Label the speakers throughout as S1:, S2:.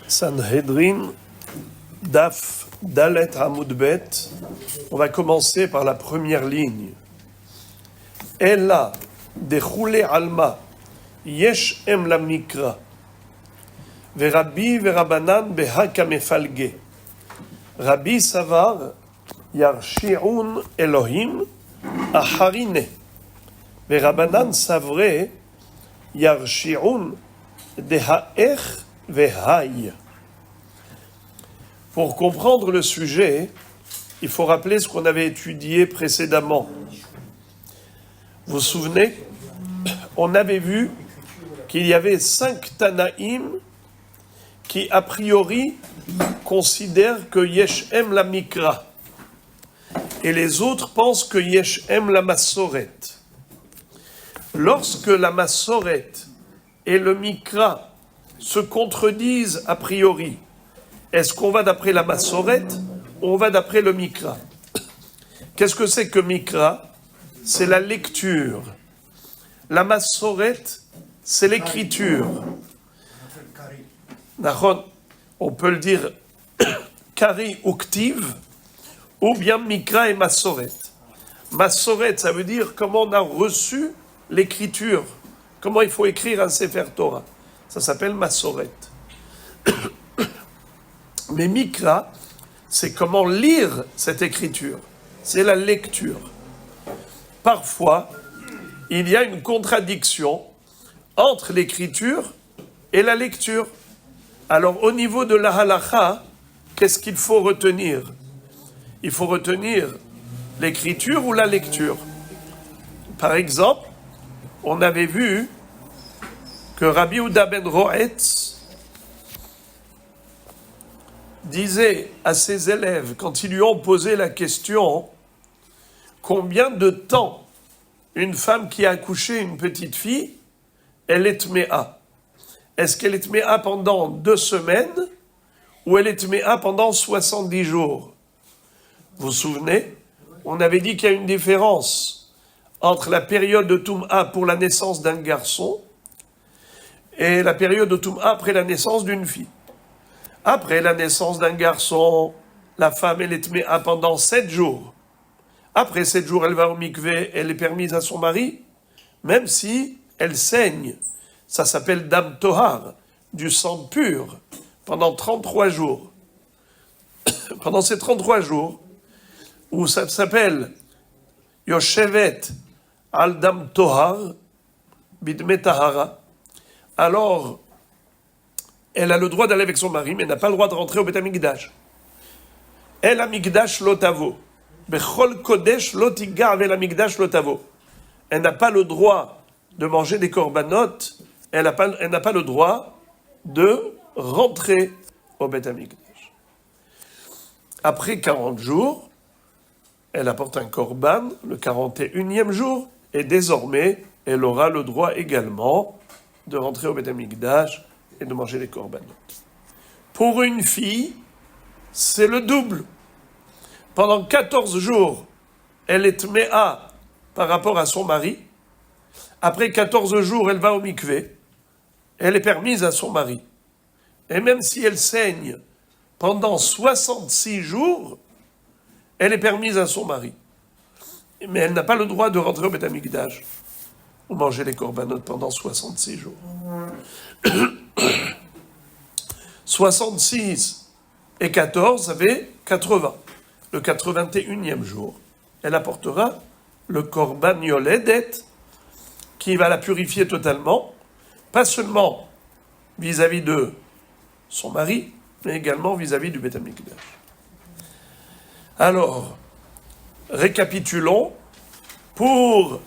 S1: Sanhedrin, Daf Dalet Hamoud Bet. On va commencer par la première ligne. Ella dechoule alma yesh em la mikra verabi verabanan behaka mefalge. Rabbi Savar yarshi'un Elohim acharine verabanan savre yarshi'un dehaech vehaï. Pour comprendre le sujet, il faut rappeler ce qu'on avait étudié précédemment. Vous vous souvenez? On avait vu qu'il y avait 5 Tanaïm qui, a priori, considèrent que Yeshem la Mikra. Et les autres pensent que Yeshem la Massoret. Lorsque la Massoret et le Mikra se contredisent a priori, est-ce qu'on va d'après la Massoret ou on va d'après le Mikra? Qu'est-ce que c'est que Mikra? C'est la lecture. La Massoret, c'est l'écriture. On peut le dire Kari ou Ktiv, ou bien Mikra et Massoret. Massoret, ça veut dire comment on a reçu l'écriture, comment il faut écrire un Sefer Torah. Ça s'appelle Massoret. Mais Mikra, c'est comment lire cette écriture. C'est la lecture. Parfois, il y a une contradiction entre l'écriture et la lecture. Alors, au niveau de la halakha, qu'est-ce qu'il faut retenir? Il faut retenir l'écriture ou la lecture. Par exemple, on avait vu que Rabbi Yehuda ben Roetz disait à ses élèves, quand ils lui ont posé la question, combien de temps une femme qui a accouché une petite fille, elle est tméa? Est-ce qu'elle est tméa pendant 2 semaines ou elle est tméa pendant 70 jours? Vous vous souvenez? On avait dit qu'il y a une différence entre la période de Toum'a pour la naissance d'un garçon et la période de Toum'a après la naissance d'une fille. Après la naissance d'un garçon, la femme, elle est tméa pendant 7 jours. Après 7 jours, elle va au mikvé, elle est permise à son mari, même si elle saigne. Ça s'appelle Dam Tohar, du sang pur, pendant 33 jours. Pendant ces 33 jours, où ça s'appelle Yoshevet al Dam Tohar, Bidme Tahara, alors elle a le droit d'aller avec son mari, mais elle n'a pas le droit de rentrer au Beth Amikdash. El Amikdash lotavo. Bechol Kodesh lotigar vel Amikdash lotavo. Elle n'a pas le droit de manger des korbanot, elle n'a pas le droit de rentrer au Beth Amikdash. Après 40 jours, elle apporte un korban, le 41e jour, et désormais, elle aura le droit également de rentrer au Beth Amikdash et de manger les korbanot. Pour une fille, c'est le double. Pendant 14 jours, elle est tméa par rapport à son mari. Après 14 jours, elle va au mikvé. Elle est permise à son mari. Et même si elle saigne pendant 66 jours, elle est permise à son mari. Mais elle n'a pas le droit de rentrer au Beth Amikdash ou manger les korbanot pendant 66 jours. 66 et 14, ça fait 80. Le 81e jour, elle apportera le korban yoledet qui va la purifier totalement, pas seulement vis-à-vis de son mari, mais également vis-à-vis du Beth Amikdash. Alors, récapitulons. Pour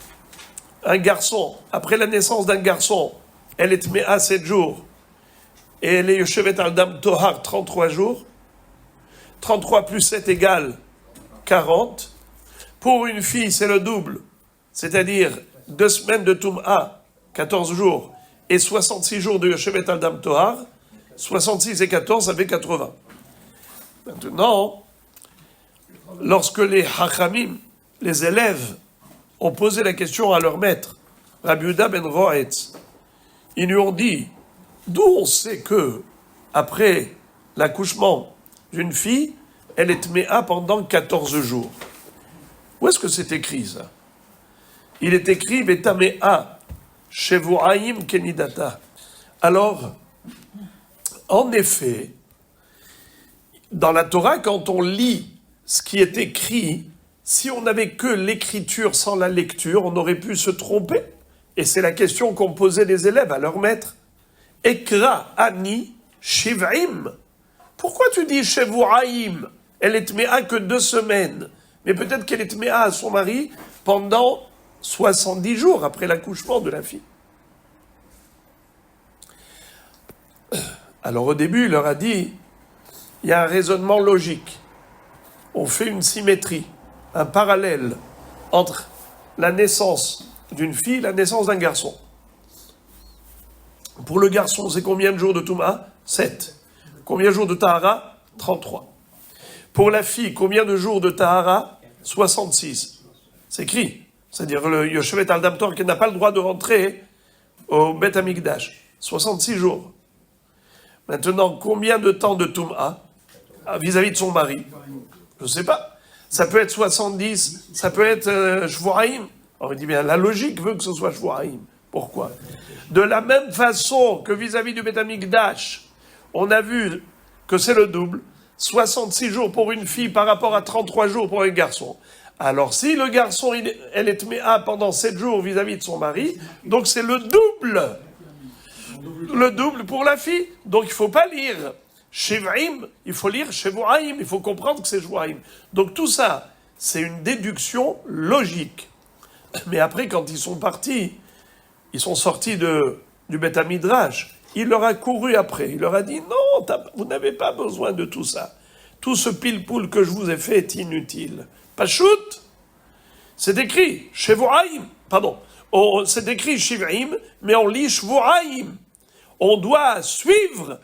S1: un garçon, après la naissance d'un garçon, elle est tméa 7 jours, et elle est Yoshevet al Dam Tohar 33 jours. 33 plus 7 égale 40. Pour une fille, c'est le double, c'est-à-dire 2 semaines de Toum'a, 14 jours, et 66 jours de Yoshevet al Dam Tohar. 66 et 14, ça fait 80. Maintenant, lorsque les Hachamim, les élèves, ont posé la question à leur maître, Rabbi Yehuda ben Roetz, ils lui ont dit, d'où on sait que après l'accouchement d'une fille, elle est tméa pendant 14 jours. Où est-ce que c'est écrit ça? Il est écrit Betamea Shevu'aim Kenidata. Alors, en effet, dans la Torah, quand on lit ce qui est écrit, si on n'avait que l'écriture sans la lecture, on aurait pu se tromper. Et c'est la question qu'ont posée les élèves à leur maître. Ekra ani shiv'im. Pourquoi tu dis shevu'aim? Elle est tméa que 2 semaines. Mais peut-être qu'elle est tméa à son mari pendant 70 jours après l'accouchement de la fille. Alors au début, il leur a dit, il y a un raisonnement logique. On fait une symétrie, un parallèle entre la naissance d'une fille et la naissance d'un garçon. Pour le garçon, c'est combien de jours de Touma? 7. Combien de jours de Tahara? 33. Pour la fille, combien de jours de Tahara? 66. C'est écrit. C'est-à-dire le Yoshevet Al-Dam Tor qui n'a pas le droit de rentrer au Beth Amikdash. 66 jours. Maintenant, combien de temps de Touma vis-à-vis de son mari? Je ne sais pas. Ça peut être 70, ça peut être Shvu'aim. Alors il dit bien, la logique veut que ce soit Shvu'aim. Pourquoi? De la même façon que vis-à-vis du Beth Amikdash, on a vu que c'est le double, 66 jours pour une fille par rapport à 33 jours pour un garçon. Alors si le garçon, elle est tméa pendant 7 jours vis-à-vis de son mari, donc c'est le double. Le double pour la fille. Donc il ne faut pas lire Shiv'im, il faut lire Shevu'aim, il faut comprendre que c'est Shvu'aim. Donc tout ça, c'est une déduction logique. Mais après, quand ils sont partis, ils sont sortis du Beth Midrash, il leur a couru après. Il leur a dit, non, vous n'avez pas besoin de tout ça. Tout ce pile-poule que je vous ai fait est inutile. Pachout, c'est écrit Shevu'aim, pardon. C'est écrit Shiv'im, mais on lit Shvu'aim. On doit suivre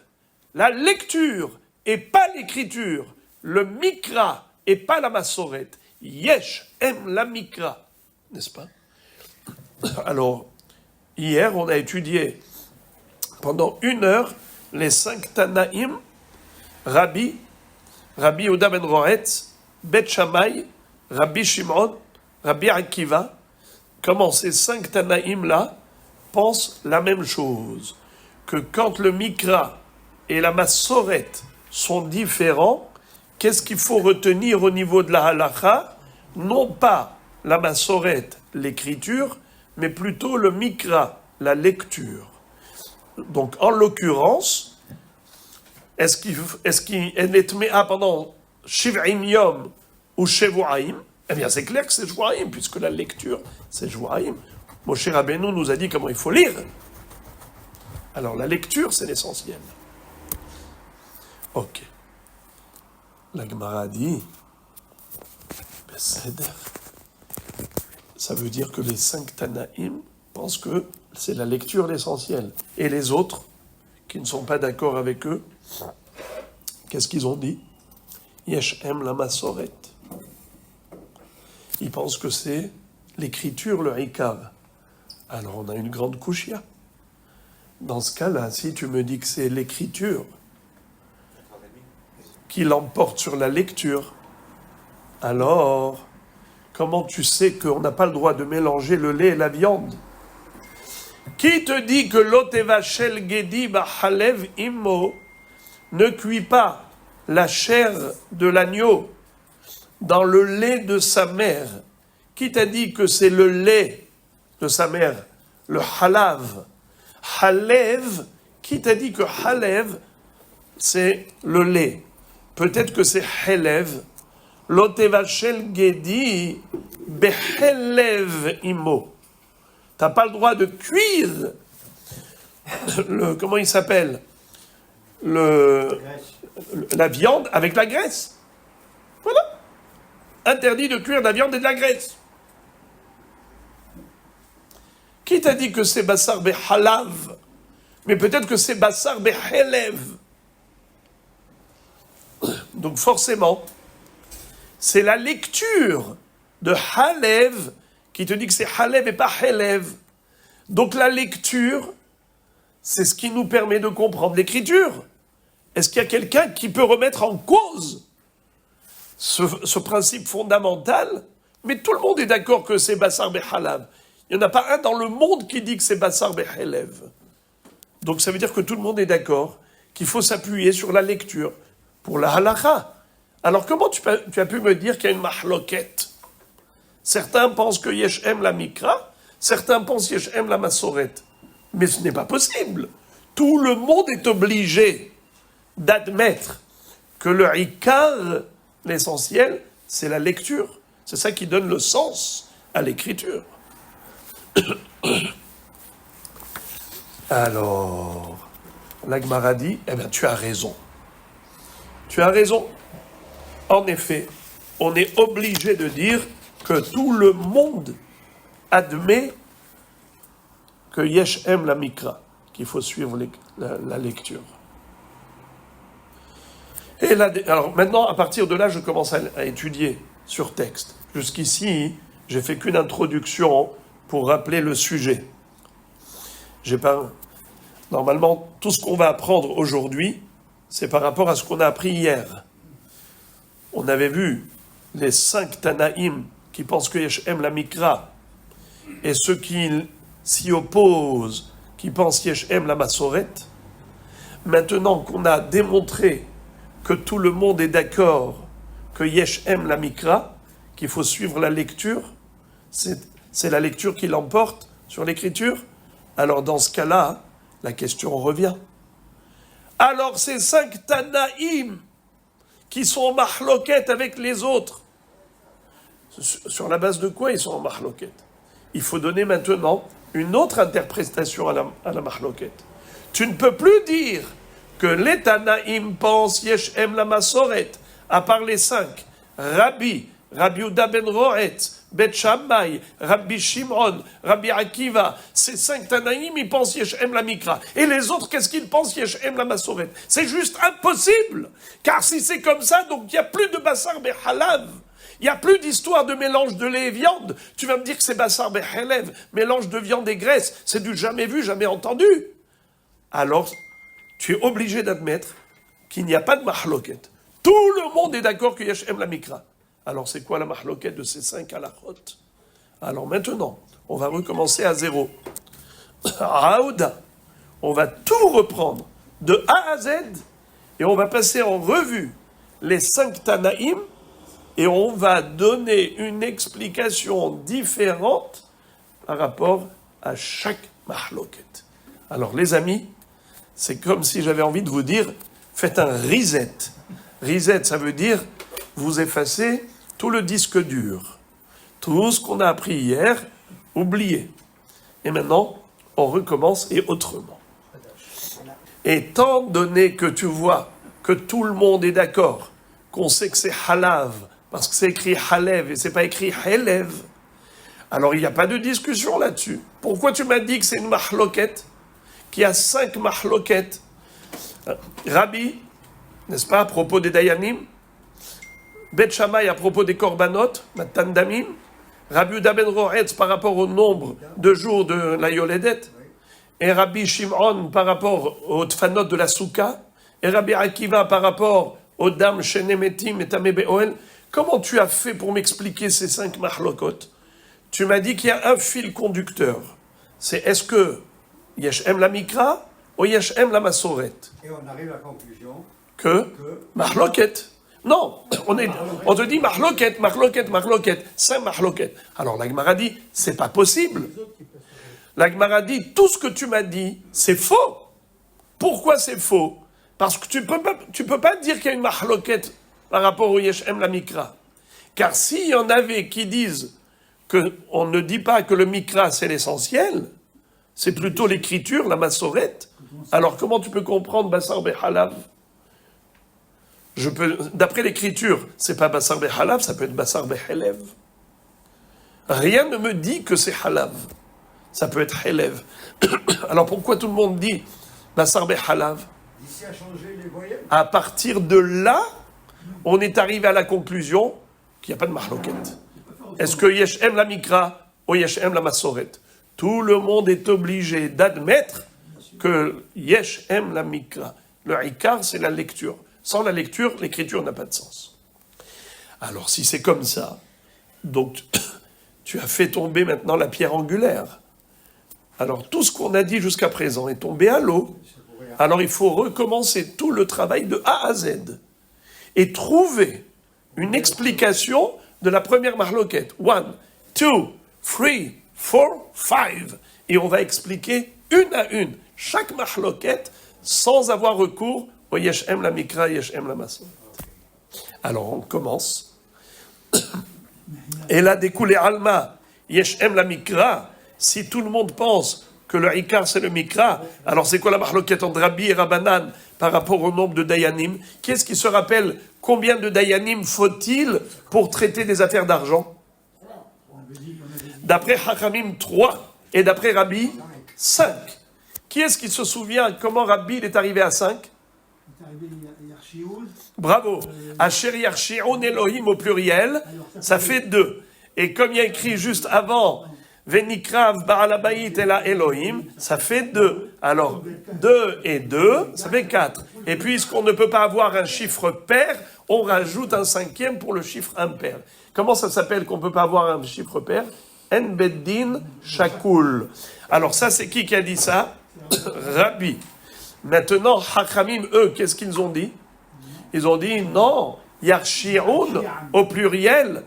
S1: la lecture et pas l'écriture, le mikra et pas la massoret. Yesh aime la mikra, n'est-ce pas? Alors, hier, on a étudié pendant 1 heure les 5 Tanaïm, Rabbi Yehuda ben Roetz, Bet Shammai, Rabbi Shimon, Rabbi Akiva, comment ces 5 Tanaïm-là pensent la même chose, que quand le Mikra et la Massoret sont différents, qu'est-ce qu'il faut retenir au niveau de la Halacha? Non pas la Massoret, l'écriture, mais plutôt le Mikra, la lecture. Donc, en l'occurrence, est-ce qu'il est tméa pendant Shiv'im Yom ou Shevu'aim? Eh bien, c'est clair que c'est Shvu'aim, puisque la lecture, c'est Shvu'aim. Moshe Rabbeinu nous a dit comment il faut lire. Alors, la lecture, c'est l'essentiel. Ok. La Gemara dit, ça veut dire que les 5 Tanaïm pensent que c'est la lecture l'essentiel. Et les autres, qui ne sont pas d'accord avec eux, qu'est-ce qu'ils ont dit? Yesh em la masoret. Ils pensent que c'est l'écriture le hikar. Alors on a une grande kushia. Dans ce cas-là, si tu me dis que c'est l'écriture qui l'emporte sur la lecture, alors comment tu sais qu'on n'a pas le droit de mélanger le lait et la viande? Qui te dit que l'oteva shel gedi b'halev immo ne cuit pas la chair de l'agneau dans le lait de sa mère? Qui t'a dit que c'est le lait de sa mère, le halav? Halev, qui t'a dit que halev, c'est le lait? Peut-être que c'est helev. L'oteva shel gedi behelev immo. T'as pas le droit de cuire comment il s'appelle, la viande avec la graisse. Voilà. Interdit de cuire de la viande et de la graisse. Qui t'a dit que c'est bassar behalav? Mais peut-être que c'est bassar behelev. Donc forcément, c'est la lecture de halev qui te dit que c'est halev et pas helev. Donc la lecture, c'est ce qui nous permet de comprendre l'écriture. Est-ce qu'il y a quelqu'un qui peut remettre en cause ce principe fondamental? Mais tout le monde est d'accord que c'est Bassar Behalav. Il n'y en a pas un dans le monde qui dit que c'est Bassar Behalev. Donc ça veut dire que tout le monde est d'accord qu'il faut s'appuyer sur la lecture pour la halakha. Alors comment tu as pu me dire qu'il y a une mahloket? Certains pensent que Yeshem la mikra, certains pensent Yeshem la masoret. Mais ce n'est pas possible. Tout le monde est obligé d'admettre que le ikar, l'essentiel, c'est la lecture. C'est ça qui donne le sens à l'écriture. Alors, la Gemara dit, eh bien, tu as raison. Tu as raison. En effet, on est obligé de dire que tout le monde admet que Yeshem la mikra, qu'il faut suivre la lecture. Et là, alors maintenant, à partir de là, je commence à étudier sur texte. Jusqu'ici, j'ai fait qu'une introduction pour rappeler le sujet. Normalement, tout ce qu'on va apprendre aujourd'hui, c'est par rapport à ce qu'on a appris hier. On avait vu les 5 Tanaïm qui pensent que Yeshem la Mikra, et ceux qui s'y opposent, qui pensent Yeshem la Masoret. Maintenant qu'on a démontré que tout le monde est d'accord que Yeshem la Mikra, qu'il faut suivre la lecture, c'est la lecture qui l'emporte sur l'écriture, alors dans ce cas-là, la question revient. Alors ces 5 Tanaïm qui sont en mahloket avec les autres, sur la base de quoi ils sont en mahloket? Il faut donner maintenant une autre interprétation à la mahloket. Tu ne peux plus dire que les Tanaïm pensent Yeshem la Masoret, à part les 5, Rabbi Yehuda ben Roetz, Bet Shammai, Rabbi Shimon, Rabbi Akiva, ces 5 Tanaïm, ils pensent Yeshem la Mikra. Et les autres, qu'est-ce qu'ils pensent Yeshem la Masoret? C'est juste impossible. Car si c'est comme ça, donc il n'y a plus de Bassar Behalav. Il n'y a plus d'histoire de mélange de lait et viande. Tu vas me dire que c'est Bassar Behalev, mélange de viande et graisse. C'est du jamais vu, jamais entendu. Alors, tu es obligé d'admettre qu'il n'y a pas de mahloket. Tout le monde est d'accord que Yeshem la Mikra. Alors, c'est quoi la mahloket de ces 5 halachot? Alors maintenant, on va recommencer à zéro. Raouda, on va tout reprendre de A à Z et on va passer en revue les 5 Tanaïm et on va donner une explication différente par rapport à chaque mahloket. Alors les amis, c'est comme si j'avais envie de vous dire, faites un reset. Reset, ça veut dire vous effacez tout le disque dur. Tout ce qu'on a appris hier, oubliez. Et maintenant, on recommence et autrement. Étant donné que tu vois que tout le monde est d'accord, qu'on sait que c'est halav, parce que c'est écrit halev et c'est pas écrit helev, alors il n'y a pas de discussion là-dessus. Pourquoi tu m'as dit que c'est une mahloket, qu'il y a 5 mahloket? Rabbi, n'est-ce pas, à propos des Dayanim, Bet Shammai à propos des Korbanot, Matan Damim, Rabbi Yehuda ben Roetz par rapport au nombre de jours de la Yoledet, et Rabbi Shimon par rapport aux Tfanot de la Souka, et Rabbi Akiva par rapport aux Dam Shenemetim et Tamé Be'oel. Comment tu as fait pour m'expliquer ces 5 mahlokot? Tu m'as dit qu'il y a un fil conducteur. C'est est-ce que Yeshem la Mikra ou Yeshem la Masoret?
S2: Et on arrive à la conclusion
S1: que mahloket. Non, on te dit mahloket, 5 mahloket. Alors la Gemara dit, c'est pas possible. La Gemara dit, tout ce que tu m'as dit, c'est faux. Pourquoi c'est faux? Parce que tu peux pas dire qu'il y a une mahloket par rapport au Yeshem la Mikra. Car s'il y en avait qui disent qu'on ne dit pas que le Mikra c'est l'essentiel, c'est plutôt l'écriture, la Masoret, alors comment tu peux comprendre Bassar Behalav? D'après l'écriture, c'est pas Bassar Behalav, ça peut être Bassar Behelev. Rien ne me dit que c'est Halav. Ça peut être Helev. Alors pourquoi tout le monde dit Bassar Behalav?
S2: D'ici à changer les voyelles.
S1: À partir de là, on est arrivé à la conclusion qu'il n'y a pas de mahloket. Est-ce que Yeshem la Mikra ou Yeshem la Masoret? Tout le monde est obligé d'admettre que Yeshem la Mikra, Le ikar, c'est la lecture. Sans la lecture, l'écriture n'a pas de sens. Alors, si c'est comme ça, donc tu as fait tomber maintenant la pierre angulaire. Alors, tout ce qu'on a dit jusqu'à présent est tombé à l'eau. Alors, il faut recommencer tout le travail de A à Z et trouver une explication de la première marloquette. 1, 2, 3, 4, 5. Et on va expliquer une à une chaque marloquette sans avoir recours au Yeshem la Mikra, Yeshem la Masoret. Alors, on commence. Et là, découlé Alma, Yeshem la Mikra. Si tout le monde pense que le Ikar c'est le Mikra, alors c'est quoi la marloquette entre Rabbi et Rabbanan par rapport au nombre de Dayanim? Qui est-ce qui se rappelle combien de Dayanim faut-il pour traiter des affaires d'argent? D'après Hachamim, 3. Et d'après Rabbi, 5. Qui est-ce qui se souvient comment Rabbi il est arrivé à 5? Bravo. Asher Yarshi'un Elohim au pluriel, ça fait 2. Et comme il y a écrit juste avant, Venikrav Ba'alabayit Ela Elohim, ça fait 2. Alors, 2 et 2, ça fait 4. Et puisqu'on ne peut pas avoir un chiffre pair, on rajoute un 5e pour le chiffre impair. Comment ça s'appelle qu'on ne peut pas avoir un chiffre pair? En Beddin Shakul. Alors ça, c'est qui a dit ça? Rabbi. Maintenant, Hachamim, eux, qu'est-ce qu'ils ont dit? Ils ont dit, non, Yarshi'un, au pluriel.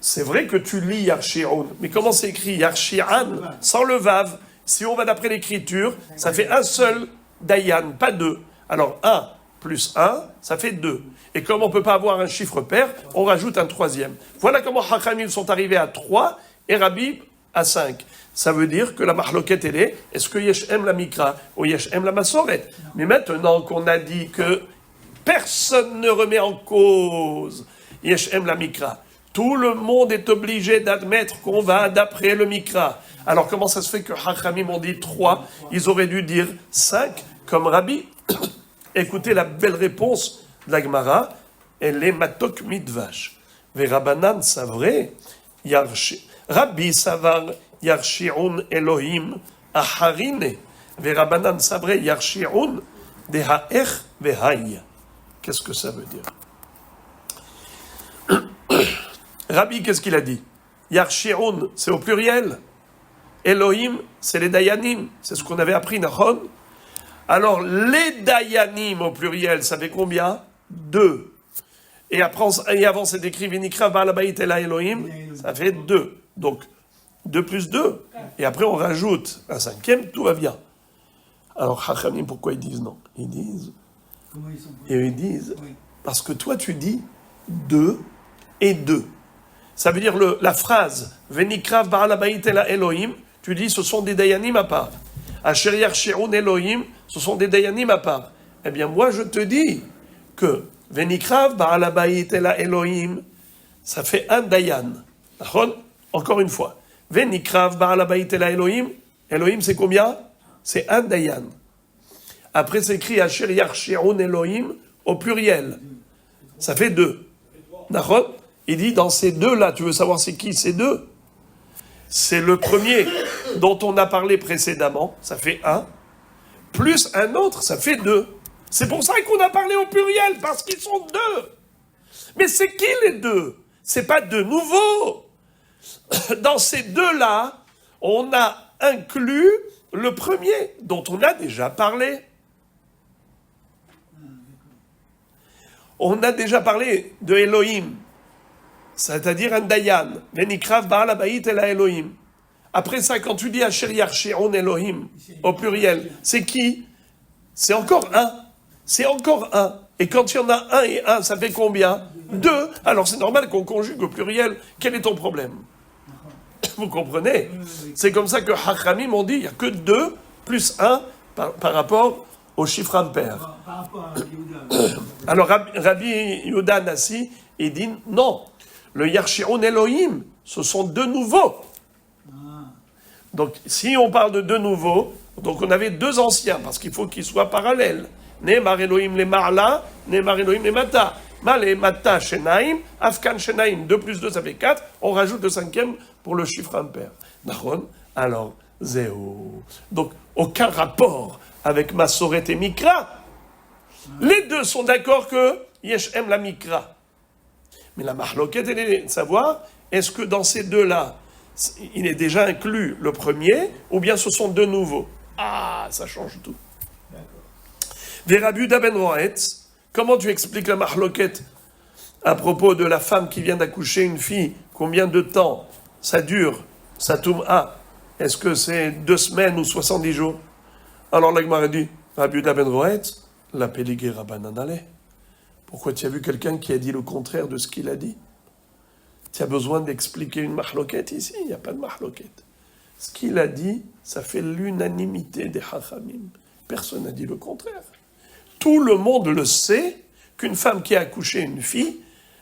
S1: C'est vrai que tu lis Yarshi'un, mais comment c'est écrit Yarshi'an, sans le vav? Si on va d'après l'écriture, ça fait un seul Dayan, pas 2. Alors 1 plus 1, ça fait 2. Et comme on ne peut pas avoir un chiffre pair, on rajoute un 3e. Voilà comment Hachamim sont arrivés à 3 et Rabbi à 5. Ça veut dire que la mahloket elle est-ce que Yeshem la Mikra ou Yeshem la Masoret? Mais maintenant qu'on a dit que personne ne remet en cause Yeshem la Mikra, tout le monde est obligé d'admettre qu'on va d'après le Mikra. Alors comment ça se fait que Hachamim ont dit 3, ils auraient dû dire 5 comme Rabbi? Écoutez la belle réponse de la Gemara, elle est matok midvash. Verabanan savré, Rabbi savar yarshi'un Elohim aharine. Verabanan savré yarshi'un deha'ech vehaya. Qu'est-ce que ça veut dire? Rabbi, qu'est-ce qu'il a dit? Yarshi'un, c'est au pluriel. Elohim, c'est les Dayanim. C'est ce qu'on avait appris, Nahon. Alors, les Dayanim au pluriel, ça fait combien? 2. Et avant, c'est écrit Vinikra Ba'alabayit Ela Elohim, ça fait 2. Donc, 2 plus 2. Et après, on rajoute un 5e, tout va bien. Alors, Hachamim, pourquoi ils disent non? Ils disent, parce que toi, tu dis 2 et 2. Ça veut dire la phrase Venikrav Ba'alabayit Ela Elohim, tu dis ce sont des Dayanim à part. Asher Yarshi'un Elohim, ce sont des Dayanim à part. Eh bien, moi, je te dis que Venikrav Ba'alabayit Ela Elohim, ça fait un Dayan. Encore une fois. Venikrav Ba'alabayit Ela Elohim, Elohim, c'est combien? C'est un Dayan. Après, c'est écrit Asher Yarshi'un Elohim au pluriel. Ça fait 2. D'accord? Il dit, dans ces deux-là, tu veux savoir c'est qui ces deux? C'est le premier dont on a parlé précédemment, ça fait 1, plus un autre, ça fait 2. C'est pour ça qu'on a parlé au pluriel, parce qu'ils sont 2. Mais c'est qui les 2? C'est pas 2 nouveaux. Dans ces deux-là, on a inclus le premier, dont on a déjà parlé. On a déjà parlé de Elohim, c'est-à-dire un Dayan. Venikrav Ba'alabayit Ela Elohim. Après ça, quand tu dis Asher Yarshi'un Elohim, au pluriel, c'est qui? C'est encore un. C'est encore un. Et quand il y en a un et un, ça fait combien? 2. Alors c'est normal qu'on conjugue au pluriel. Quel est ton problème? Vous comprenez? C'est comme ça que Hachamim m'ont dit, il n'y a que 2 plus 1 par rapport au chiffre impair.
S3: Par rapport à Yehuda.
S1: Alors Rabbi Yehuda Nassi, il dit non. Le Yarshi'un Elohim, ce sont 2 nouveaux. Donc, si on parle de 2 nouveaux, donc on avait 2 anciens, parce qu'il faut qu'ils soient parallèles. Ne'emar Elohim le Marla, Ne'emar Elohim le Mata. Ma le Mata Shenaim, Afkan Shenaim. 2 plus 2, ça fait 4. On rajoute le 5e pour le chiffre impair. Nahon, alors, Zéo. Donc, aucun rapport avec Masoret et Mikra. Les deux sont d'accord que Yesh Em la Mikra. Mais la mahloket, elle est de savoir, est-ce que dans ces deux-là, il est déjà inclus le premier, ou bien ce sont deux nouveaux? Ah, ça change tout. Verabu d'Aben Roetz, comment tu expliques la mahloket à propos de la femme qui vient d'accoucher une fille? Combien de temps ça dure, ça toum'a? Est-ce que c'est 2 semaines ou 70 jours? Alors la Gemara dit, Rabbi Yuda ben Roetz, la péligé Rabbananale. Pourquoi tu as vu quelqu'un qui a dit le contraire de ce qu'il a dit? Tu as besoin d'expliquer une mahloket ici? Il n'y a pas de mahloket. Ce qu'il a dit, ça fait l'unanimité des hachamim. Personne n'a dit le contraire. Tout le monde le sait qu'une femme qui a accouché une fille,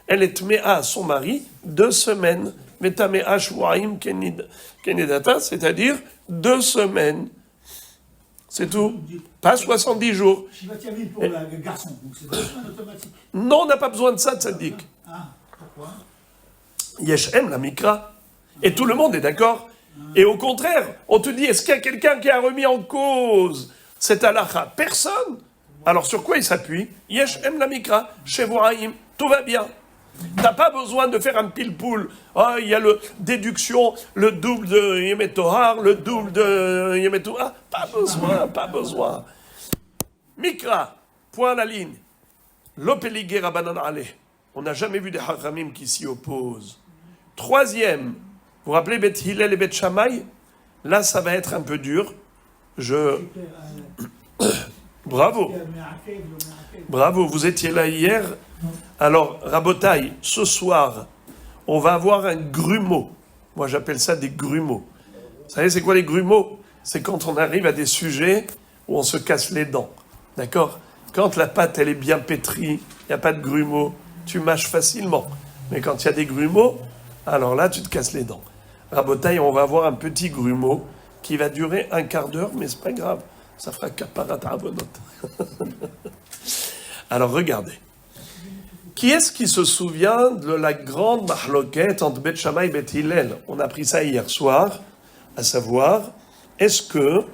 S1: elle est tméa à son mari 2 semaines. Metaméa shwaim kenedata, c'est-à-dire 2 semaines. C'est tout. Pas 70 jours.
S3: Shivatimim pour le garçon, donc c'est 2 semaines automatique.
S1: Non, on n'a pas besoin de ça, tzaddik.
S3: Ah, pourquoi?
S1: Yeshem, la mikra. Et tout le monde est d'accord. Et au contraire, on te dit, est-ce qu'il y a quelqu'un qui a remis en cause cette halakha? Personne. Alors sur quoi il s'appuie? Yeshem, la mikra. Shevuaim, tout va bien. T'as pas besoin de faire un pile-poule. Ah, il y a le déduction, le double de Yemetohar, le double de Yemetohar. Pas besoin, pas besoin. Mikra, point à la ligne. L'opeligé Rabbanan Ale. On n'a jamais vu des hachamim qui s'y opposent. 3e, vous vous rappelez Bet Hillel et Bet Shammai? Là, ça va être un peu dur. Bravo. Bravo, vous étiez là hier. Alors, Rabotaï, ce soir, on va avoir un grumeau. Moi, j'appelle ça des grumeaux. Vous savez, c'est quoi les grumeaux? C'est quand on arrive à des sujets où on se casse les dents. D'accord? Quand la pâte, elle est bien pétrie, il n'y a pas de grumeaux, tu mâches facilement. Mais quand il y a des grumeaux, alors là, tu te casses les dents. Rabotaï, on va avoir un petit grumeau qui va durer 1/4 d'heure, mais c'est pas grave. Ça fera kaparat avonot. Alors, regardez. Qui est-ce qui se souvient de la grande mahloket entre Bet Shammai et Bet Hillel? On a pris ça hier soir, à savoir, est-ce que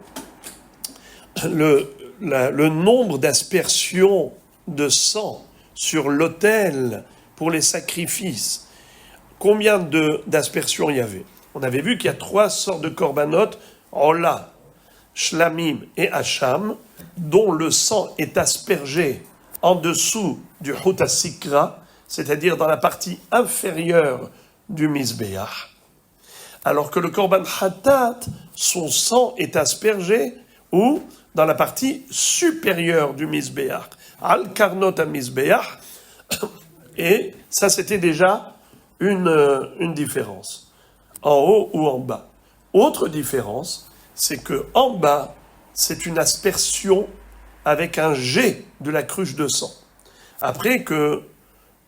S1: le nombre d'aspersions de sang sur l'autel pour les sacrifices, combien d'aspersions il y avait? On avait vu qu'il y a 3 sortes de korbanot, Ola, Shlamim et Hacham, dont le sang est aspergé en dessous du Hut HaSikra, c'est-à-dire dans la partie inférieure du Mizbeach, alors que le Korban Hatat, son sang est aspergé où? Dans la partie supérieure du Mizbeach, Al Karnot HaMizbeach, et ça c'était déjà une différence, en haut ou en bas. Autre différence, c'est que en bas, c'est une aspersion avec un jet de la cruche de sang. Après que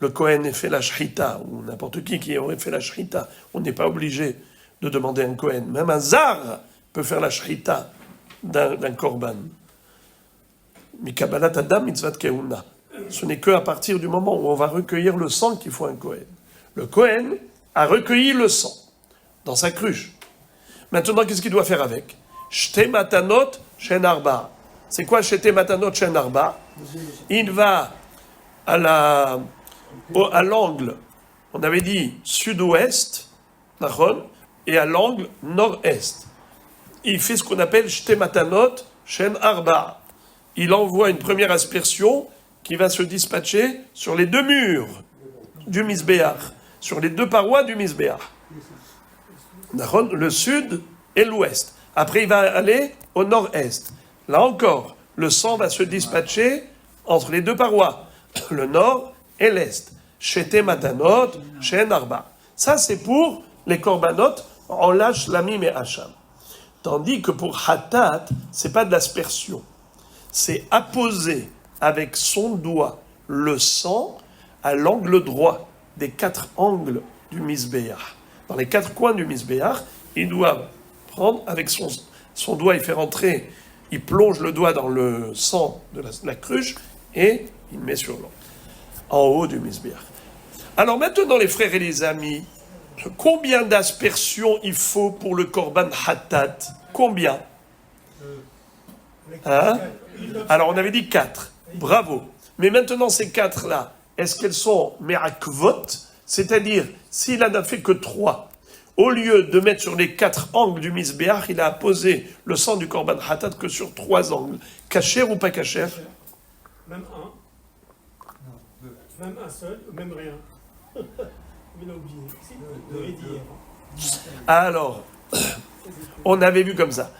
S1: le Kohen ait fait la shrita, ou n'importe qui aurait fait la shrita, on n'est pas obligé de demander un Kohen. Même un zar peut faire la shrita d'un korban. Mikabalat adam mitzvat keuna. Ce n'est qu'à partir du moment où on va recueillir le sang qu'il faut un Kohen. Le Kohen a recueilli le sang dans sa cruche. Maintenant, qu'est-ce qu'il doit faire avec? Shte matanot shen arba. C'est quoi Shte matanot shen arba? Il va à l'angle, on avait dit sud-ouest, et à l'angle nord-est. Il fait ce qu'on appelle Shte matanot shen arba. Il envoie une première aspersion qui va se dispatcher sur les 2 murs du Mizbeach, sur les 2 parois du Mizbeach. Le sud et l'ouest. Après, il va aller au nord-est. Là encore, le sang va se dispatcher entre les 2 parois, le nord et l'est. Shete matanot, shen arba. Ça, c'est pour les korbanot, Ola, Shlamim et Hacham. Tandis que pour Hatat, c'est pas de l'aspersion. C'est apposer avec son doigt le sang à l'angle droit des 4 angles du Mizbeach. Dans les 4 coins du Mizbeach, il doit prendre avec son doigt, il fait rentrer, il plonge le doigt dans le sang de la cruche et il met sur l'angle, en haut du Mizbeach. Alors maintenant, les frères et les amis, combien d'aspersions il faut pour le Korban Hatat? Combien? Hein? Alors on avait dit 4. Bravo. Mais maintenant, ces 4-là, est-ce qu'elles sont me'akvot? C'est-à-dire, s'il n'en a fait que 3, au lieu de mettre sur les 4 angles du misbéach, il a posé le sang du korban hatat que sur 3 angles. Kacher ou pas kacher?
S4: Même un. Même un seul, ou même rien. Il a oublié. Si, vous l'avez dit hier.
S1: Alors, on avait vu comme ça.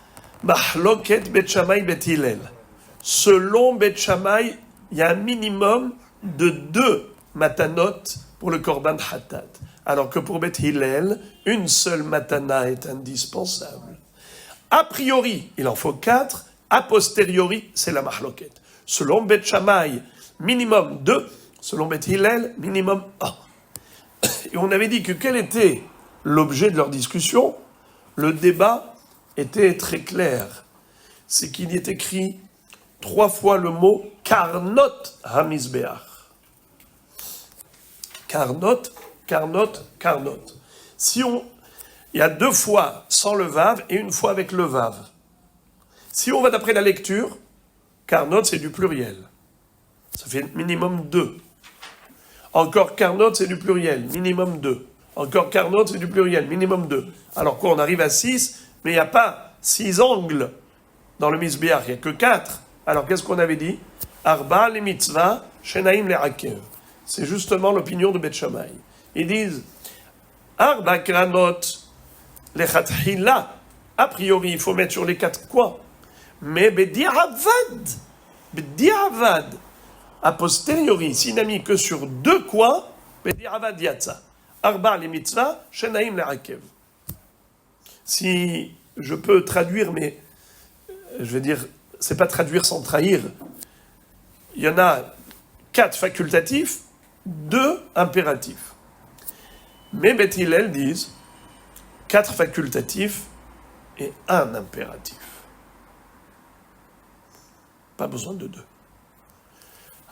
S1: Mahloket Bet Shammai Bet Hillel. Selon Bet Shammai, il y a un minimum de 2 matanot pour le korban hatat. Alors que pour Bet Hillel, une seule matana est indispensable. A priori, il en faut 4. A posteriori, c'est la mahloket. Selon Bet Shammai, minimum 2. Selon Bet Hillel, minimum 1. Et on avait dit que quel était l'objet de leur discussion? Le débat était très clair. C'est qu'il y est écrit 3 fois le mot karnot hamizbeach. Karnot, karnot, karnot. Il y a 2 fois sans le vav et 1 fois avec le vav. Si on va d'après la lecture, karnot c'est du pluriel. Ça fait minimum 2. Encore karnot c'est du pluriel, minimum 2. Encore karnot c'est du pluriel, minimum 2. Alors quoi, on arrive à 6, mais il n'y a pas 6 angles dans le misbéach, il n'y a que 4. Alors qu'est-ce qu'on avait dit? Arba le mitzvah, shenaim le hakev. C'est justement l'opinion de Bet Shammai. Ils disent Arba kranot le chatchila. A priori, il faut mettre sur les 4 coins. Mais bediavad, a posteriori, s'il n'a mis que sur 2 coins, bediavad yatsa. Arba le mitzvah, shenaim le hakev. Si je peux traduire, mais je vais dire, c'est pas traduire sans trahir. Il y en a 4 facultatifs, 2 impératifs. Mais Bet Hillel disent 4 facultatifs et 1 impératif. Pas besoin de 2.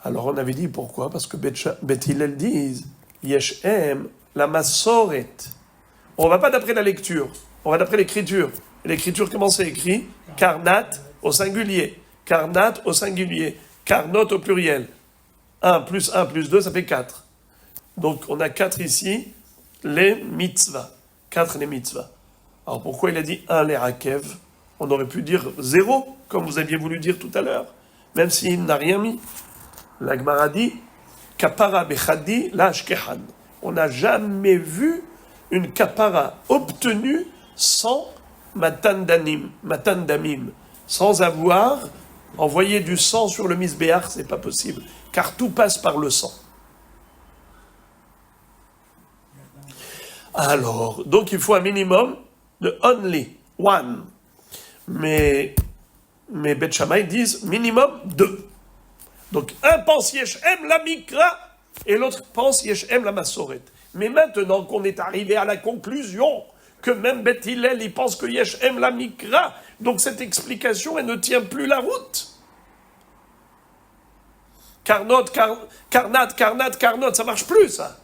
S1: Alors on avait dit pourquoi? Parce que Bet Hillel disent Yeshem la masoret. On va pas d'après la lecture, on va d'après l'écriture. Et l'écriture, comment c'est écrit? Karnat au singulier, karnat au singulier, karnot au pluriel. 1 plus 1 plus 2, ça fait 4. Donc on a 4 ici, les mitzvahs. 4 les mitzvahs. Alors pourquoi il a dit 1 les hakev? On aurait pu dire 0, comme vous aviez voulu dire tout à l'heure, même s'il n'a rien mis. La Gemara dit kapara bechadi la ashkehan. On n'a jamais vu une kapara obtenue sans matan damim, sans avoir envoyé du sang sur le misbéach, c'est pas possible, car tout passe par le sang. Alors, donc il faut un minimum de only, 1. Mais Bet Shammai disent minimum 2. Donc un pense Yeshem la mikra et l'autre pense Yeshem la masoret. Mais maintenant qu'on est arrivé à la conclusion que même Bet Hillel, il pense que Yeshem la mikra, donc cette explication, elle ne tient plus la route. Karnot, karnat, ça marche plus, ça.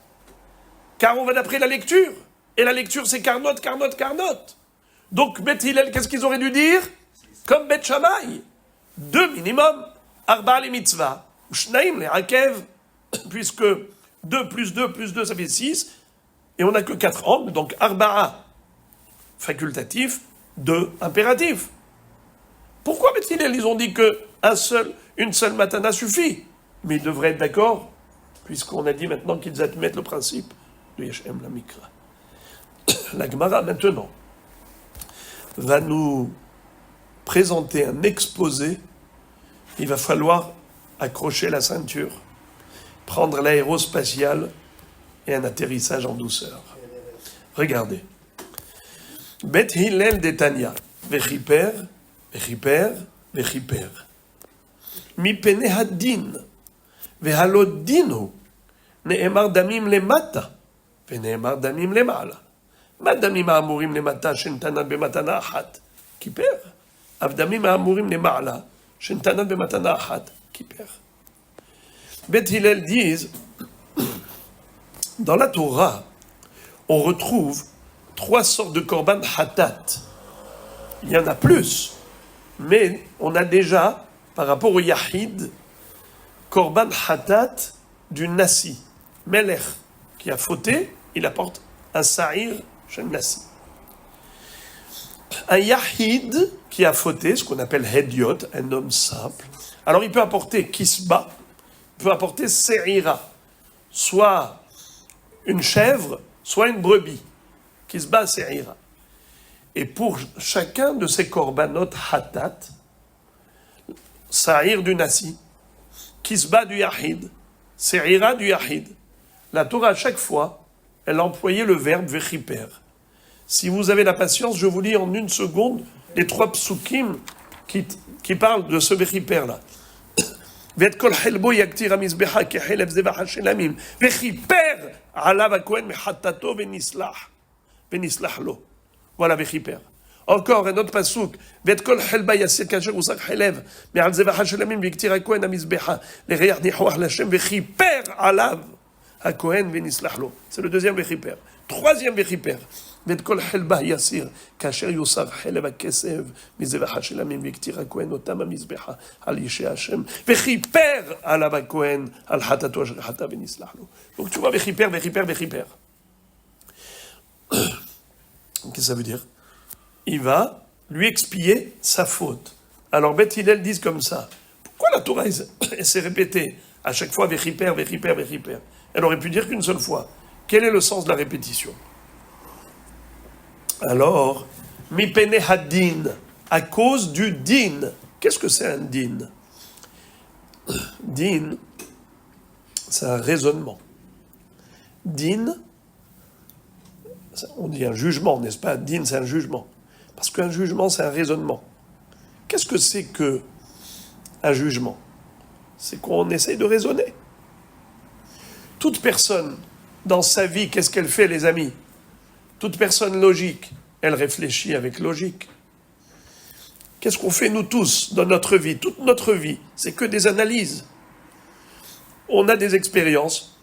S1: Car on va d'après la lecture. Et la lecture, c'est karnot. Donc, Bet Hillel, qu'est-ce qu'ils auraient dû dire? Comme Bet Shammai. 2 minimum. Arba les mitzvah. Shnaim les hakev. Puisque 2 plus 2 plus 2, ça fait 6. Et on n'a que 4 angles. Donc, arba'a facultatif, 2 impératif. Pourquoi Bet Hillel, ils ont dit que une seule matana suffit? Mais ils devraient être d'accord, puisqu'on a dit maintenant qu'ils admettent le principe de Yeshem la mikra. La Gemara, maintenant, va nous présenter un exposé. Il va falloir accrocher la ceinture, prendre l'aérospatiale et un atterrissage en douceur. Regardez. Bet Hillel d'Etania, Vechiper, Mi pene hadin, Vehalot dinu, Ne'emar damim lemata, Ve'ne'emar damim lemala. מה דמים האמורים למטה שנתנן במתנה אחת? כיפר. אף דמים האמורים למעלה שנתנן במתנה אחת? כיפר. Bet Hillel disent, dans la Torah, on retrouve 3 sortes de korban hatat. Il y en a plus, mais on a déjà, par rapport au yahid, korban hatat du nasi. Melech, qui a fauté, il apporte un sa'ir chez le nasi. Un yahid qui a fauté, ce qu'on appelle hediot, un homme simple, alors il peut apporter kisba, il peut apporter se'ira, soit une chèvre, soit une brebis. Kisba, se'ira. Et pour chacun de ces korbanot hatat, sa'ir du nasi, kisba du yahid, se'ira du yahid, la Torah à chaque fois, elle a employé le verbe vechiper. Si vous avez la patience, je vous lis en une seconde les 3 psukim qui parlent de ce vechiper-là. ואת כל חלבו יקטיר המזבחה כחלב זבח השלמים וכיפר עליו הכהן מחטאתו ונסלח לו. Voilà וכיפר. Encore un autre pasuk, ואת כל חלבה יסיר כאשר הוסק חלב מעל זבח השלמים ויקטיר הכהן המזבחה לריח ניחוח להשם וכיפר עליו הכהן ונסלח לו. C'est le deuxième וכיפר. Troisième וכיפר. ואת כל חלבה יסיר, כאשר יוסר חלב הכסף מזבח השלמים והקטיר הכהן אותם המזבחה על אישי השם, וכיפר עליו הכהן על חטאתו אשר חטא ונסלח לו. Donc tu vois, וכיפר, וכיפר, וכיפר. Qu'est-ce que ça veut dire? Il va lui expier sa faute. Alors Beth Hillel disent comme ça. Pourquoi la Torah s'est répétée à chaque fois וכיפר, וכיפר, וכיפר? Elle aurait pu dire qu'une seule fois. Quel est le sens de la répétition? Alors, mipene hadin, à cause du din. Qu'est-ce que c'est un din? Din, c'est un raisonnement. Din, on dit un jugement, n'est-ce pas? Din, c'est un jugement. Parce qu'un jugement, c'est un raisonnement. Qu'est-ce que c'est que un jugement? C'est qu'on essaye de raisonner. Toute personne, dans sa vie, qu'est-ce qu'elle fait, les amis? Toute personne logique, elle réfléchit avec logique. Qu'est-ce qu'on fait nous tous dans notre vie? Toute notre vie, c'est que des analyses. On a des expériences,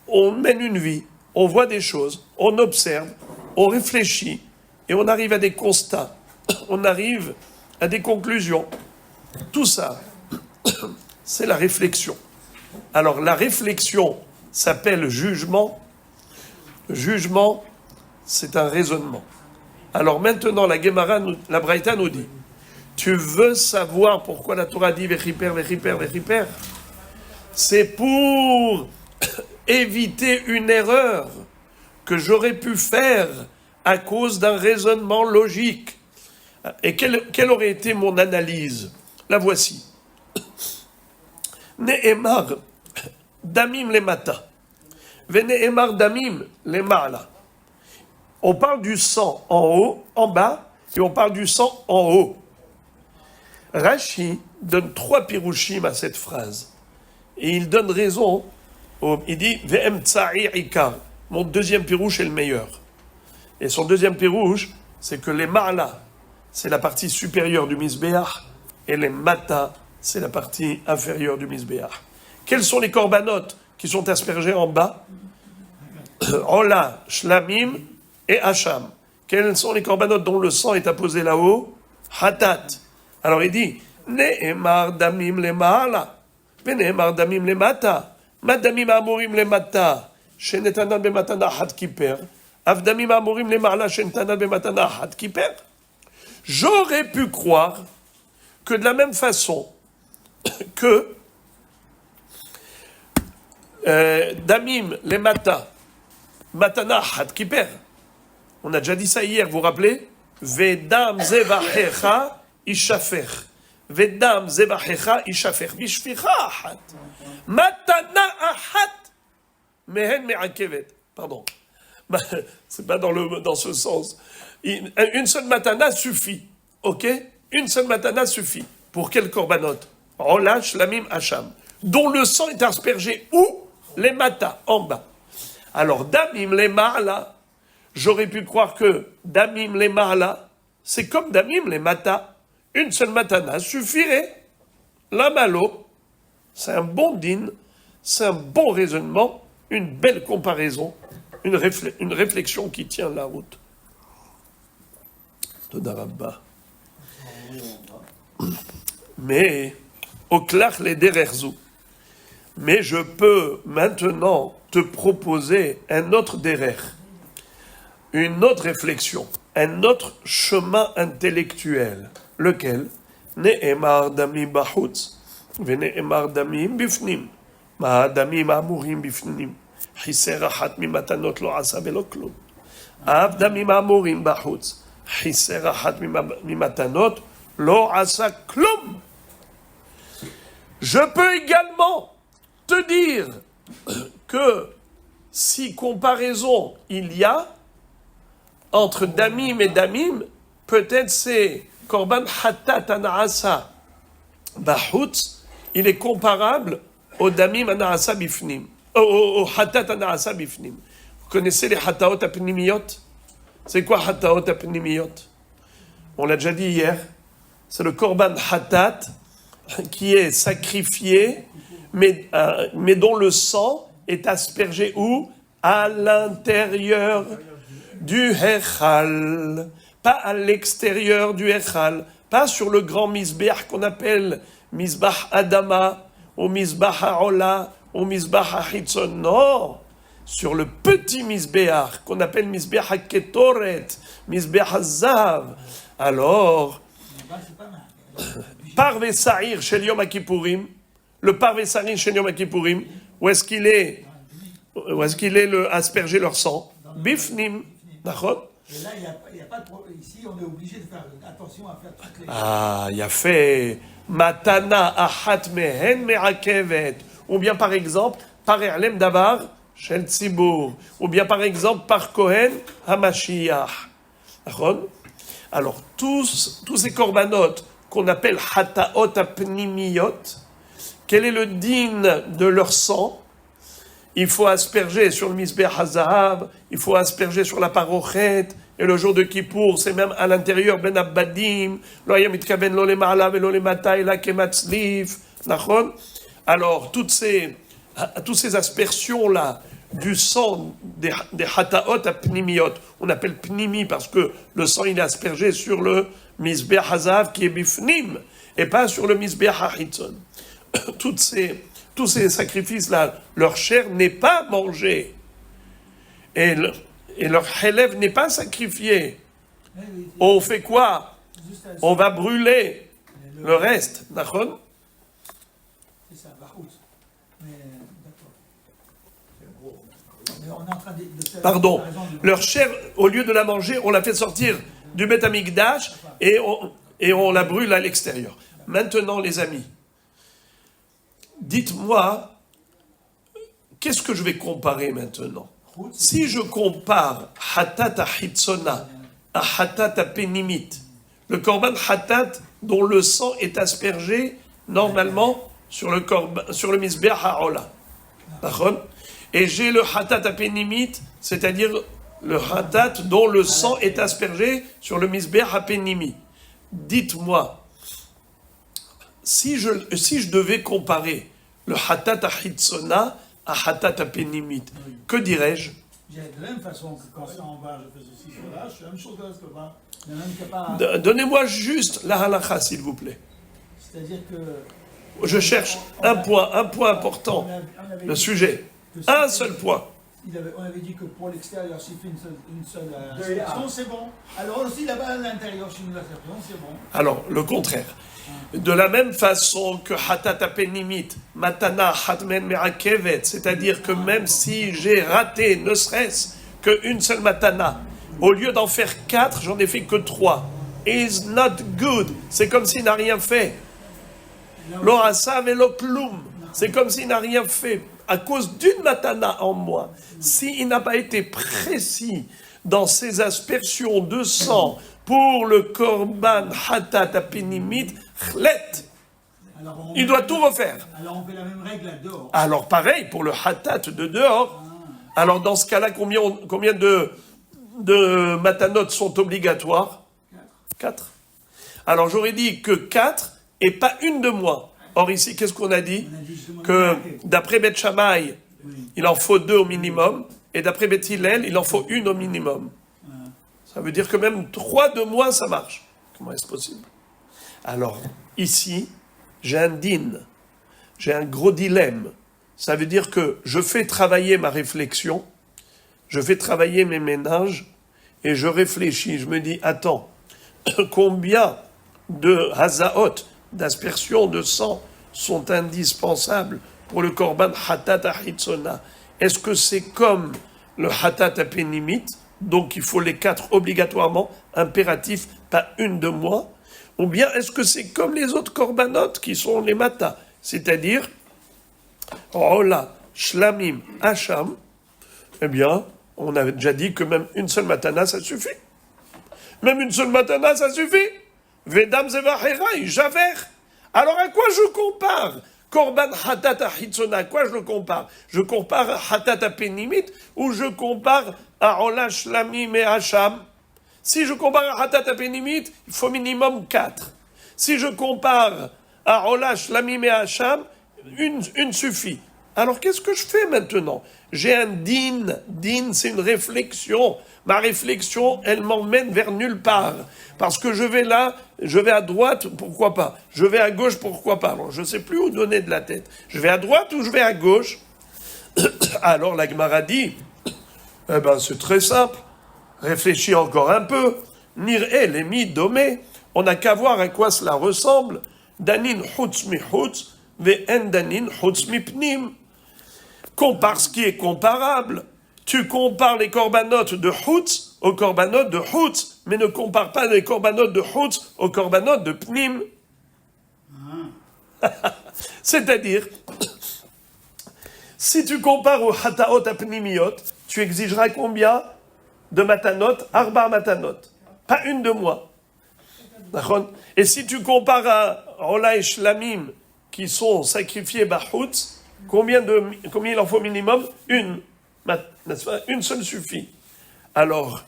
S1: on mène une vie, on voit des choses, on observe, on réfléchit et on arrive à des constats, on arrive à des conclusions. Tout ça, c'est la réflexion. Alors la réflexion s'appelle jugement. Jugement, c'est un raisonnement. Alors maintenant, la Gemara, la Braïta nous dit, tu veux savoir pourquoi la Torah dit vechiper, vechiper, vechiper? C'est pour éviter une erreur que j'aurais pu faire à cause d'un raisonnement logique. Et quelle aurait été mon analyse? La voici. Ne'emar damim le mata, ve'ne'emar damim le ma'ala. On parle du sang en haut, en bas, et on parle du sang en haut. Rashi donne 3 pirouchim à cette phrase. Et il donne raison. Il dit « Ve'em tsa'ir ikar ». Mon deuxième pirouche est le meilleur. Et son deuxième pirouche, c'est que les ma'ala, c'est la partie supérieure du misbéach, et les mata, c'est la partie inférieure du misbéach. Quels sont les corbanotes qui sont aspergés en bas? Ola, shlamim, et Hacham. Quels sont les corbanotes dont le sang est apposé là-haut? Hatat. Alors il dit, Ne'emar damim le ma'ala, ve'ne'emar damim le mata, madamim amorim le mata, shenetanan bematana hat kiper, avdamim amorim le ma'ala, shenetanan bematana hat kiper. J'aurais pu croire que de la même façon que damim le mata, matana hat kiper. On a déjà dit ça hier, vous vous rappelez? Vedam zevachecha ishafer. Vedam zevachecha ishafer. Bishficha ahat. Matana ahat. Mehen me'akevet. Pardon. C'est pas dans ce sens. Une seule matana suffit. Ok? Une seule matana suffit. Pour quel korbanot? Ola shlamim hacham. Dont le sang est aspergé où? Les matas, en bas. Alors, damim les ma'ala. J'aurais pu croire que damim les ma'ala, c'est comme damim les mata. Une seule matana suffirait. La malo, c'est un bon din, c'est un bon raisonnement, une belle comparaison, une réflexion qui tient la route. Todarabba. Mais, au klach les dererzu, Mais je peux maintenant te proposer un autre derer, une autre réflexion, un autre chemin intellectuel. Lequel? Ne'emar damim bachutz, ve'ne'emar damim bifnim. Ma'adamim amurim bifnim. Chiser achat mimatanot lo asa velo klum. Av damim amurim bachutz. Chiser achat mimatanot lo asa klum. Je peux également te dire que si comparaison il y a entre damim et damim, peut-être c'est korban hatat anaasa bachutz, il est comparable au damim anaasa bifnim, au hatat anaasa bifnim. Vous connaissez les hataot apnimiyot? C'est quoi hataot apnimiyot? On l'a déjà dit hier. C'est le korban hatat qui est sacrifié, mais dont le sang est aspergé où? À l'intérieur du Echal, pas à l'extérieur du Echal, pas sur le grand Misbeach qu'on appelle Misbach Adama, ou Misbach Haola, ou Misbach Hachitzon, non, sur le petit Misbeach qu'on appelle Misbeach HaKetoret, Misbeach HaZav. Alors, Parve Sa'ir Shel Yom HaKippurim, le Parve Sa'ir Shel Yom HaKippurim, où est-ce qu'il est le asperger leur sang? Bifnim, d'accord?
S3: Et là, il n'y a pas de problème. Ici, on est obligé de faire attention à faire toutes les...
S1: Ah, il y a fait Matana Achat Mehen Me'akevet. Ou bien par exemple, par Erlem Davar Shel Tzibur. Ou bien par exemple, par Kohen HaMashiach. D'accord? Alors, tous ces corbanotes qu'on appelle Hataot Apnimiyot, quel est le din de leur sang? Il faut asperger sur le Misbeach HaZahav, il faut asperger sur la parochet, et le jour de Kippour, c'est même à l'intérieur, Ben Abbadim, lo haya mitkaven lo lema'ala velo lemata ela kematzlif, nachon? Alors, toutes ces aspersions-là du sang des Hataot Apnimiyot, on appelle Pnimi parce que le sang il est aspergé sur le Misbeach HaZahav qui est Bifnim, et pas sur le Misbeach HaChitzon. Tous ces sacrifices-là, leur chair n'est pas mangée. Et leur élève n'est pas sacrifié. On fait quoi? On va brûler le reste. D'accord?
S3: C'est ça, Bachout. Mais, d'accord. Mais on est en train de faire...
S1: Pardon. Leur chair, au lieu de la manger, on la fait sortir du Beth Amikdash et on la brûle à l'extérieur. Maintenant, les amis, dites-moi, qu'est-ce que je vais comparer maintenant? Si je compare Hatat Achitzona à Hatat Apenimit, le korban Hatat dont le sang est aspergé normalement sur le Misbeach HaOla, d'accord? Et j'ai le Hatat Apenimit, c'est-à-dire le Hatat dont le sang est aspergé sur le Misbeach Apenimi. Dites-moi, si je devais comparer le Hatat Achitzona à Hatat Apenimit, que dirais-je?
S3: De la même façon que quand c'est en bas, je fais ceci, cela, je fais la même chose que là, de même que pas...
S1: Donnez-moi juste la halakha, s'il vous plaît.
S3: C'est-à-dire que...
S1: Je cherche un point important, le sujet. Un seul point.
S3: On avait dit que pour l'extérieur, s'il fait une seule aspersion, c'est bon. Alors aussi là-bas à l'intérieur, si une aspersion, c'est bon.
S1: Alors, le contraire. De la même façon que Hatat Apenimit, Matana Hatmen Me'akevet, c'est-à-dire que même si j'ai raté ne serait-ce qu'une seule Matana, au lieu d'en faire 4, j'en ai fait que 3. Is not good. C'est comme s'il n'a rien fait. Lo asav et lo klum. C'est comme s'il n'a rien fait. À cause d'une Matana en moi. S'il n'a pas été précis dans ses aspersions de sang pour le korban Hatat Apenimit, il doit tout refaire.
S3: Alors on fait la même règle là dehors.
S1: Alors pareil pour le hatat de dehors. Alors dans ce cas-là, combien de matanot sont obligatoires? 4. Alors j'aurais dit que 4 et pas une de moins. Or ici, qu'est-ce qu'on a dit? Que d'après Beth Shammai, il en faut 2 au minimum, et d'après Beth Hillel, il en faut 1 au minimum. Ça veut dire que même 3 de moins, ça marche. Comment est-ce possible? Alors, ici, j'ai un din, j'ai un gros dilemme. Ça veut dire que je fais travailler ma réflexion, je fais travailler mes ménages, et je réfléchis, je me dis, attends, combien de hazaot, d'aspersions de sang, sont indispensables pour le korban hatat ahitzona? Est-ce que c'est comme le hatat apénimite, donc il faut les 4 obligatoirement, impératif, pas une de moi? Ou bien est-ce que c'est comme les autres korbanot qui sont les matas, c'est-à-dire Rola, Shlamim, Hacham? Eh bien, on avait déjà dit que même une seule matana, ça suffit. Même une seule matana, ça suffit. Vedam zevacherai, javer. Alors à quoi je compare Korban hatat ahitzona, à quoi je le compare? Je compare à hatat apénimite ou je compare à Rola, Shlamim et Hacham? Si je compare à hatat apénimite, il faut minimum 4. Si je compare à Rola, Shlamim et Hacham, une suffit. Alors qu'est-ce que je fais maintenant? J'ai un din. Din, c'est une réflexion. Ma réflexion, elle m'emmène vers nulle part. Parce que je vais là, je vais à droite, pourquoi pas? Je vais à gauche, pourquoi pas? Alors je ne sais plus où donner de la tête. Je vais à droite ou je vais à gauche? Alors la Gemara dit, eh ben c'est très simple. Réfléchis encore un peu. Nir'e lemi domé. On n'a qu'à voir à quoi cela ressemble. Danin chutz mi chutz, ve'en danin chutz mi pnim. Compare ce qui est comparable. Tu compares les corbanotes de chutz aux corbanotes de chutz, mais ne compare pas les corbanotes de chutz aux corbanotes de pnim. C'est-à-dire, si tu compares au hataot apnimiot, tu exigeras combien de matanot? Arba matanot. Pas une de moi. Et si tu compares à Rola et Shlamim, qui sont sacrifiés bachutz, combien il en faut minimum? Une. N'est-ce pas? Une seule suffit. Alors,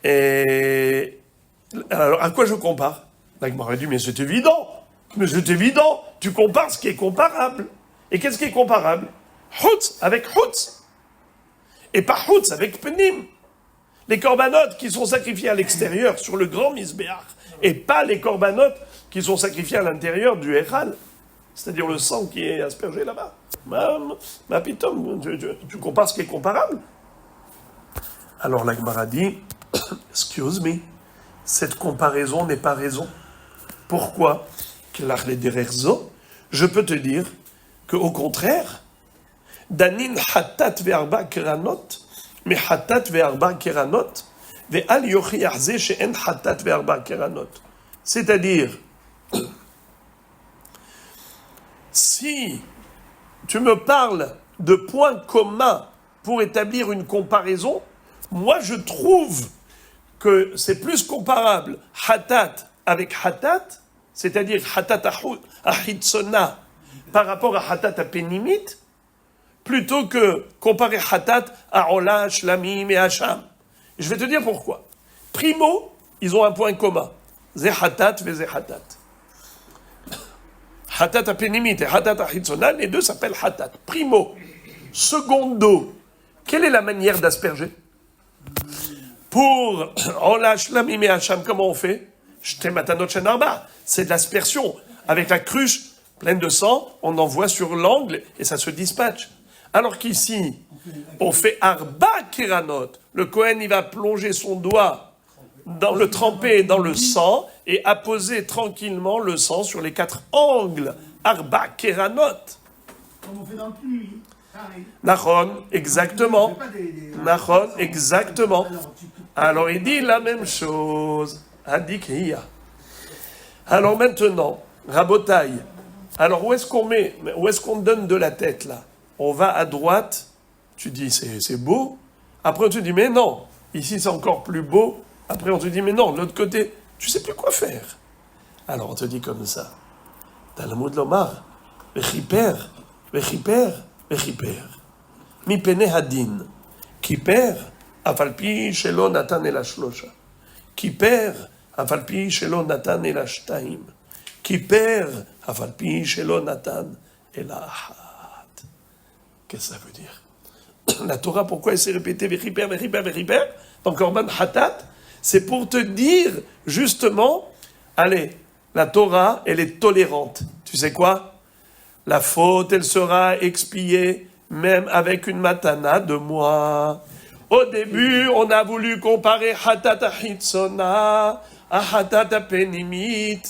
S1: à quoi je compare? La Gemara dit, mais c'est évident. Mais c'est évident. Tu compares ce qui est comparable. Et qu'est-ce qui est comparable? Chutz avec chutz. Et pas chutz avec penim. Les corbanotes qui sont sacrifiés à l'extérieur sur le grand misbéach, et pas les corbanotes qui sont sacrifiés à l'intérieur du Echal, c'est-à-dire le sang qui est aspergé là-bas. Ma pitom, tu compares ce qui est comparable? Alors la Gemara dit, excuse me, cette comparaison n'est pas raison. Pourquoi? Je peux te dire qu'au contraire, Danin hatat ve'arba keranot, mais hatat ve'arba keranot, ve'al yochiach ze she'en hatat ve'arba keranot. C'est-à-dire, si tu me parles de points communs pour établir une comparaison, moi je trouve que c'est plus comparable hatat avec hatat, c'est-à-dire hatat ahitzona par rapport à hatat apénimite, plutôt que comparer hatat à Rola, Shlamim et Hacham. Je vais te dire pourquoi. Primo, ils ont un point commun. Zé hatat ve zé hatat. Hatat apénimite et hatat ahitzona, les deux s'appellent hatat. Primo. Secondo, quelle est la manière d'asperger? Pour Rola, Shlamim et Hacham, comment on fait? Shte matanot shen arba. C'est de l'aspersion. Avec la cruche pleine de sang, on envoie sur l'angle et ça se dispatche. Alors qu'ici, on fait arba keranot. Le Kohen, il va plonger son doigt le tremper dans le sang et apposer tranquillement le sang sur les 4 angles. Arba keranot.
S3: Comme on fait dans le pluie.
S1: Nachon, exactement. Nachon, exactement. Alors il dit la même chose. Adikhiya. Alors maintenant, Rabotaï. Alors où est-ce qu'on donne de la tête là? On va à droite, tu dis c'est beau. Après on te dit mais non, ici c'est encore plus beau. Après on te dit mais non, de l'autre côté, tu sais plus quoi faire. Alors on te dit comme ça. Talmud lomar, vechiper, vechiper, vechiper. Mi pene hadin, kiper, afalpi shelo natan el shlosha. Kiper, afalpi shelo natan el shtaim. Kiper, afalpi shelo natan el ahad. Qu'est-ce que ça veut dire? La Torah, pourquoi elle s'est répétée Vechiper, Vechiper, Vechiper dans Korban Hatat? C'est pour te dire, justement, allez, la Torah, elle est tolérante. Tu sais quoi? la faute, elle sera expiée même avec une matana de mois. Au début, on a voulu comparer Hatata Hitsona à Hatata Penimit,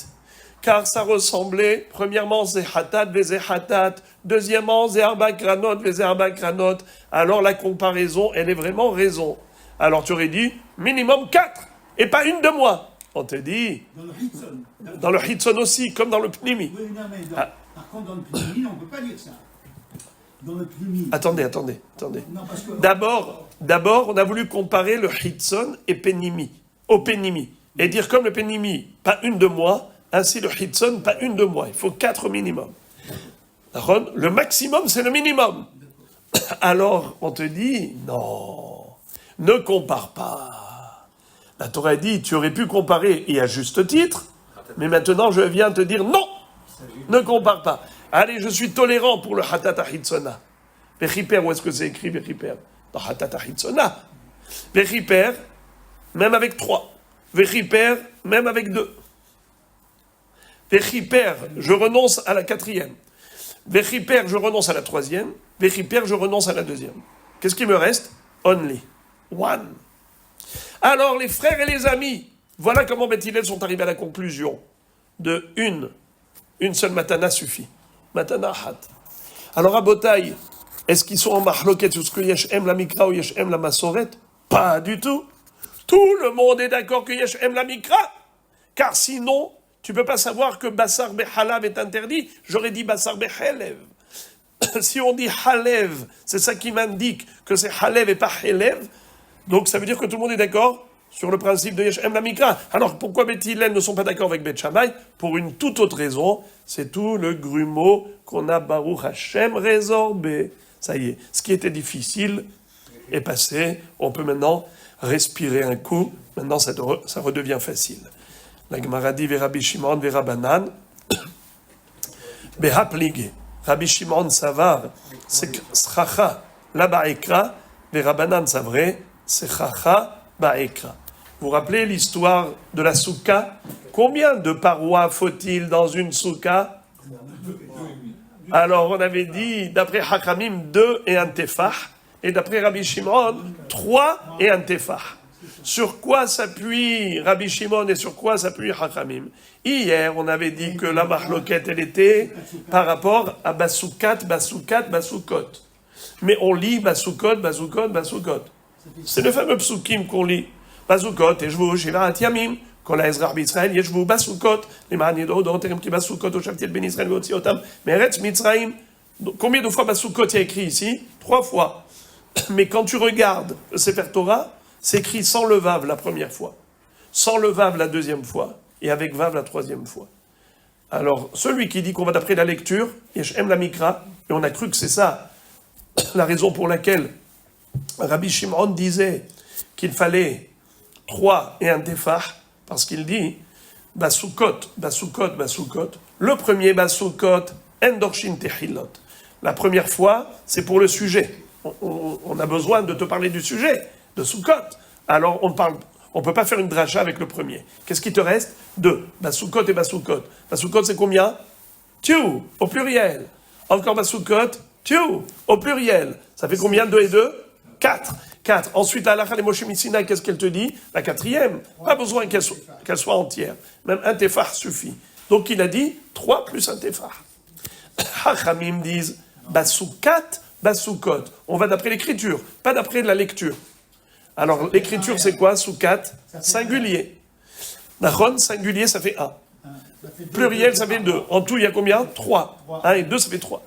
S1: car ça ressemblait, premièrement, c'est Hatat, Vezé Hatat, deuxièmement, c'est Arba Kranot, Vezé Arba Kranot. Alors la comparaison, elle est vraiment raison. Alors tu aurais dit, minimum 4, et pas une de moi. On te dit,
S3: Dans le Hitson.
S1: dans le Hitson aussi, comme dans le Pnimi.
S3: Oui, non, mais par contre, dans le Pnimi, on ne peut pas dire ça. Dans le Pnimi.
S1: Attendez.
S3: Non, parce que...
S1: D'abord, on a voulu comparer le Hitson et Penimi, au Penimi. Et dire comme le Penimi, pas une de moi, ainsi le Hitson, pas une de moi. Il faut 4 minimum. Le maximum, c'est le minimum. Alors, on te dit, non, ne compare pas. La Torah dit, tu aurais pu comparer, et à juste titre, mais maintenant je viens te dire, non, ne compare pas. Allez, je suis tolérant pour le Hatata Hitsona. Vechiper, où est-ce que c'est écrit, Vechiper? Dans Hatata Hitsona. Vechiper, même avec 3. Vechiper, même avec 2. Vechiper, je renonce à la 4e. Vechiper, je renonce à la 3e. Vechiper, je renonce à la 2e. Qu'est-ce qui me reste? Only. One. Alors, les frères et les amis, voilà comment Beth Hillel sont arrivés à la conclusion de une seule matana suffit. Matana hat. Alors, à Botaï, est-ce qu'ils sont en mahloket sur ce que Yeshem la mikra ou Yeshem la masoret? Pas du tout. Tout le monde est d'accord que Yeshem la mikra. Car sinon, tu ne peux pas savoir que Bassar Behalav est interdit. J'aurais dit Bassar Behelev. Si on dit Halev, c'est ça qui m'indique que c'est Halev et pas Helev. Donc ça veut dire que tout le monde est d'accord sur le principe de Yeshem la Mikra. Alors pourquoi Beth Hillel ne sont pas d'accord avec Beth Shammai? Pour une toute autre raison. C'est tout le grumeau qu'on a Baruch Hashem résorbé. Ça y est, ce qui était difficile est passé. On peut maintenant respirer un coup. Maintenant ça redevient facile. La Gemara dit Rabbi Shimon Verabanan Behaplige. Rabbi Shimon Savar, c'est Schacha la Ba'ekra, Verabanan Savre, c'est Chacha Ba'ekra. Vous vous rappelez l'histoire de la soukha? Combien de parois faut-il dans une soukha? Alors on avait dit, d'après Hakamim, 2 et un tefah, et d'après Rabbi Shimon, 3 et un tefah. Sur quoi s'appuie Rabbi Shimon et sur quoi s'appuie Hakamim? Hier, on avait dit que la mahloket, elle était par rapport à Basoukat, Basoukot. Mais on lit Basoukot. C'est le fameux psukim qu'on lit. Basoukot, Yeshvu, Shivat Yamim, Kol Ezra B'Israël, Yeshvu, Basoukot, les Mahanidot, Terem Ki Basoukot, Oshavtiet Ben Israël, Votsiotam, Meretz Mitzraïm. Combien de fois Basoukot il y a écrit ici? 3 fois. Mais quand tu regardes le Sefer Torah, c'est écrit sans le vav la première fois, sans le vav la deuxième fois, et avec vav la 3e fois. Alors, celui qui dit qu'on va d'après la lecture, Yeshem la Mikra, et on a cru que c'est ça, la raison pour laquelle Rabbi Shimon disait qu'il fallait 3 et un tefah, parce qu'il dit, Basukot. Le premier Basukot, Endorshin Tehilot. La première fois, c'est pour le sujet. On a besoin de te parler du sujet, de Sukkot. Alors, on peut pas faire une dracha avec le premier. Qu'est-ce qui te reste? 2. Basukot et Basukot. Basukot, c'est combien? Tiu, au pluriel. Encore Basukot, Tiu, au pluriel. Ça fait combien? 2 et 2? 4. Ensuite, la halakha de Moshe Mitsina, qu'est-ce qu'elle te dit? La 4e. Pas besoin qu'elle soit entière. Même un tefah suffit. Donc, il a dit 3 plus un tefah. Hachamim disent Basukat, Basukot. On va d'après l'écriture, pas d'après la lecture. Alors, l'écriture, c'est quoi? Soukat, singulier. Nachon, singulier, ça fait 1. Pluriel, ça fait 2. En tout, il y a combien? 3. 1 et 2, ça fait 3.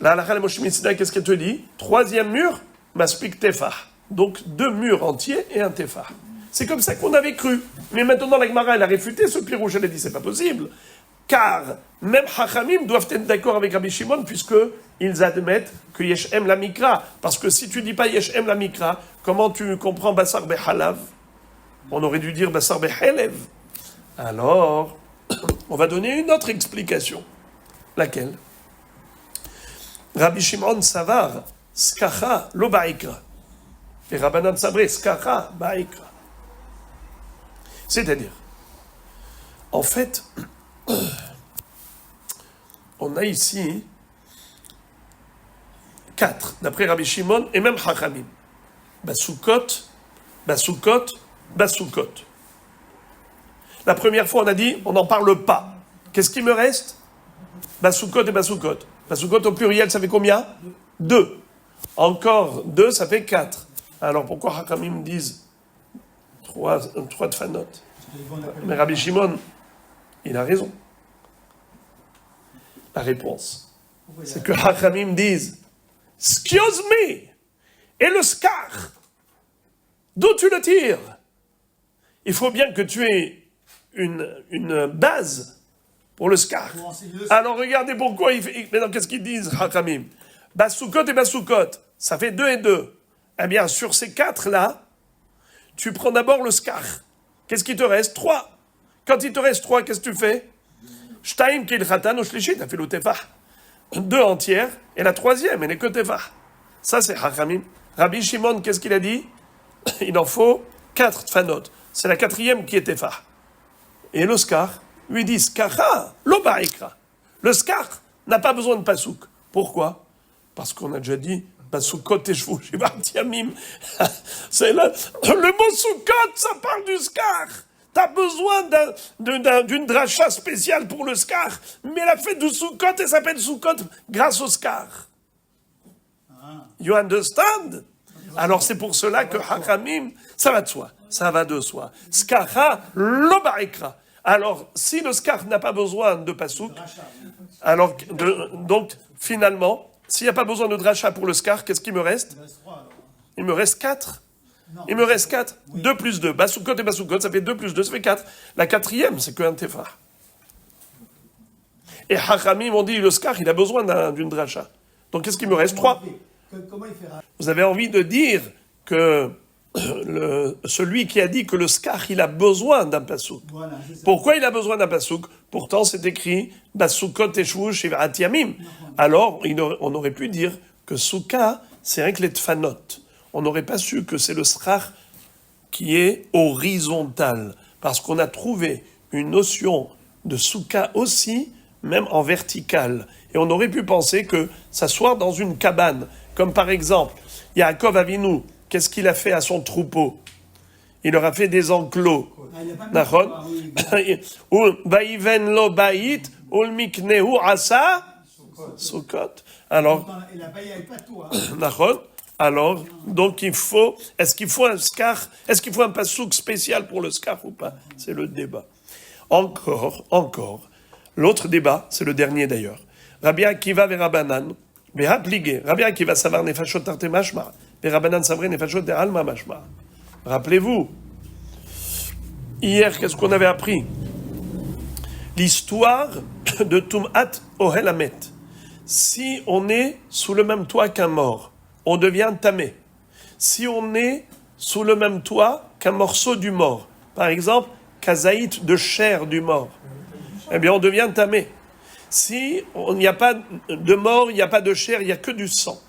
S1: La halakha de Moshe Mitsina, qu'est-ce qu'elle te dit? 3e mur, Maspik Tefah. Donc, 2 murs entiers et un Tefah. C'est comme ça qu'on avait cru. Mais maintenant, la Gemara, elle a réfuté ce pirouche. Elle a dit, c'est pas possible. Car même Hachamim doivent être d'accord avec Rabbi Shimon puisqu'ils admettent que Yeshem la Mikra. Parce que si tu dis pas Yeshem la Mikra, comment tu comprends Bassar Behalav? On aurait dû dire Bassar Behelev. Alors, on va donner une autre explication. Laquelle? Rabbi Shimon Savar, Skacha lo Ba'ikra. Et Rabbanan Sabré, Skacha Ba'ikra. C'est-à-dire, en fait, on a ici 4, d'après Rabbi Shimon et même Chachamim. Basukot, Basukot, Basukot. La première fois, on a dit, on n'en parle pas. Qu'est-ce qui me reste? Basukot et Basukot. Basukot au pluriel, ça fait combien? 2. Encore 2, ça fait 4. Alors pourquoi Chachamim disent 3 de Fanot? Mais Rabbi Shimon, il a raison. La réponse, c'est que Chachamim disent « Excuse me !» Et le scar, d'où tu le tires? Il faut bien que tu aies une base pour le scar. Alors regardez pourquoi maintenant qu'est-ce qu'ils disent, Chachamim? Basukot et Basukot, ça fait 2 et 2. Eh bien, sur ces 4-là, tu prends d'abord le scar. Qu'est-ce qui te reste? 3. Quand il te reste 3, qu'est-ce que tu fais? Shtaim kil chatan ou shlishi, t'as fait le tefah. 2 entières, et la 3e, elle n'est que tefah. Ça, c'est Chachamim. Rabbi Shimon, qu'est-ce qu'il a dit? Il en faut 4 tfanot. C'est la 4e qui est tefah. Et le scar, lui dit skacha, lo ba'ikra. Le scar n'a pas besoin de pasouk. Pourquoi? Parce qu'on a déjà dit basukot et shvou shivartiamim. C'est là. Le mot soukot, ça parle du scar. T'as besoin d'une dracha spéciale pour le scar, mais la fête du soukot, elle s'appelle soukot grâce au scar. You understand? Alors c'est pour cela que Chachamim, ça va de soi, ça va de soi. Skacha lo ba'ikra. Alors si le scar n'a pas besoin de pasouk, alors donc finalement, s'il n'y a pas besoin de dracha pour le scar, qu'est-ce qu'il me reste? Il me reste 4. Il me reste 4. 2 plus 2. Basukot et Basukot, ça fait 2 plus 2, ça fait 4. La 4e, c'est qu'un tefah. Et Chachamim m'ont dit, le scar, il a besoin d'une dracha. Donc qu'est-ce qu'il me reste? 3. Vous avez envie de dire que celui qui a dit que le scar, il a besoin d'un pasouk. Voilà, pourquoi il a besoin d'un pasouk? Pourtant, c'est écrit Basukot et Shvou Shivat Yamim. Alors, on aurait pu dire que Souka, c'est avec les tfanot. On n'aurait pas su que c'est le srach qui est horizontal. Parce qu'on a trouvé une notion de Souka aussi, même en vertical. Et on aurait pu penser que ça soit dans une cabane. Comme par exemple, Yaakov Avinu, qu'est-ce qu'il a fait à son troupeau? Il leur a fait des enclos. Nachon? Vaïven lo baït, ul miknehu asa sukot. Alors, Nachon? Alors, donc est-ce qu'il faut un scar, est-ce qu'il faut un pasouk spécial pour le scar ou pas? C'est le débat. Encore. L'autre débat, c'est le dernier d'ailleurs. Rabbi Akiva ve Rabbanan, behapligé. Rabbi Akiva savar nefashot tarte mashma, ve Rabbanan savre nefashot de alma mashma. Rappelez-vous, hier, qu'est-ce qu'on avait appris? L'histoire de Tum'at Ohel Hamet. Si on est sous le même toit qu'un mort, on devient tamé. Si on est sous le même toit qu'un morceau du mort, par exemple, kazaït de chair du mort, eh bien on devient tamé. Si il n'y a pas de mort, il n'y a pas de chair, il n'y a que du sang.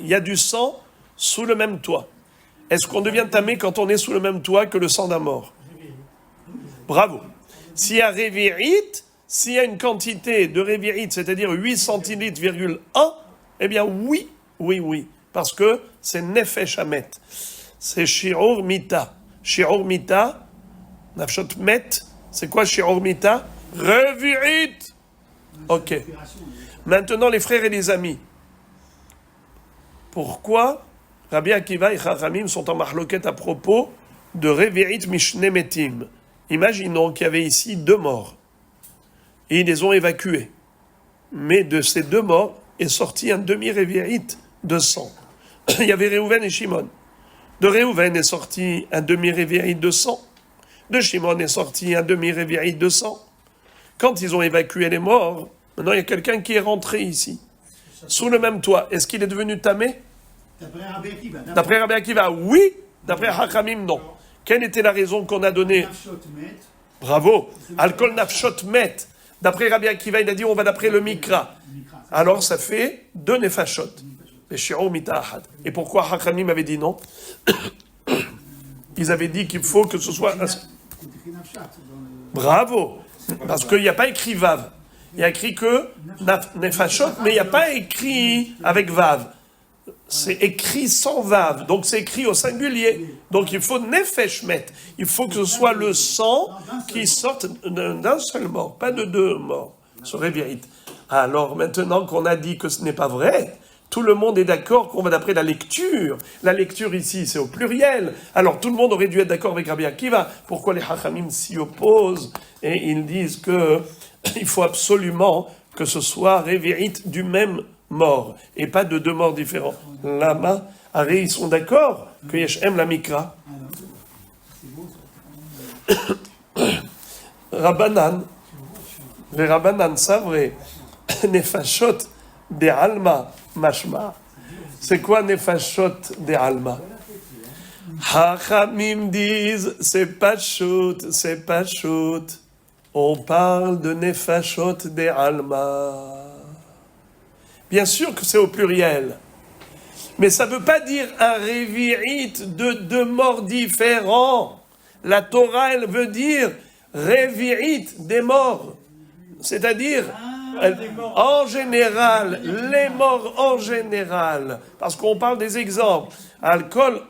S1: Il y a du sang sous le même toit. Est-ce qu'on devient tamé quand on est sous le même toit que le sang d'un mort? Bravo. S'il y a révi'it, s'il y a une quantité de révi'it, c'est-à-dire 8 centilitres,1, eh bien oui, parce que c'est nefesh hamet. C'est shi'ur mita. Shi'ur mita, nafshot met, c'est quoi shi'ur mita? Révi'it. Ok. Maintenant, les frères et les amis. Pourquoi Rabbi Akiva et Chachamim sont en mahloket à propos de révi'it mishne metim? Imaginons qu'il y avait ici 2 morts. Et ils les ont évacués. Mais de ces 2 morts est sorti un demi-révi'it de sang. Il y avait Réhouven et Shimon. De Réhouven est sorti un demi-révi'it de sang. De Shimon est sorti un demi-révi'it de sang. Quand ils ont évacué les morts, maintenant il y a quelqu'un qui est rentré ici, sous le même toit. Est-ce qu'il est devenu tamé? D'après Rabbi Akiva, oui. D'après Chachamim, non. Quelle était la raison qu'on a donnée? Bravo. Alkol nafshot met. D'après Rabbi Akiva, il a dit on va d'après le mikra. Alors ça fait 2 nefashot. Et pourquoi Chachamim avait dit non? Ils avaient dit qu'il faut que ce soit... Bravo. Parce qu'il n'y a pas écrit Vav. Il y a écrit que nefashot, mais il n'y a pas écrit avec vav. C'est écrit sans vav, donc c'est écrit au singulier. Donc il faut nefeshmet. Il faut que ce soit le sang qui sorte d'un seul mort, pas de deux morts. Ce révérite. Alors maintenant qu'on a dit que ce n'est pas vrai, tout le monde est d'accord qu'on va d'après la lecture. La lecture ici, c'est au pluriel. Alors tout le monde aurait dû être d'accord avec Rabbi Akiva. Pourquoi les Hachamim s'y opposent? Et ils disent que il faut absolument que ce soit révérite du même mort, et pas de deux morts différents. Là-bas, ils sont d'accord que Yeshem la Mikra. Rabbanan, les Rabbanan savent vrai. Nefashot de Alma Mashma. C'est quoi Nefashot de Alma? Hachamim disent c'est pas shoot, c'est pas shoot. On parle de Nefashot de Alma. Bien sûr que c'est au pluriel. Mais ça ne veut pas dire un révirite de deux morts différents. La Torah, elle veut dire révirite des morts. C'est-à-dire, en général, les morts en général. Parce qu'on parle des exemples. Alcool.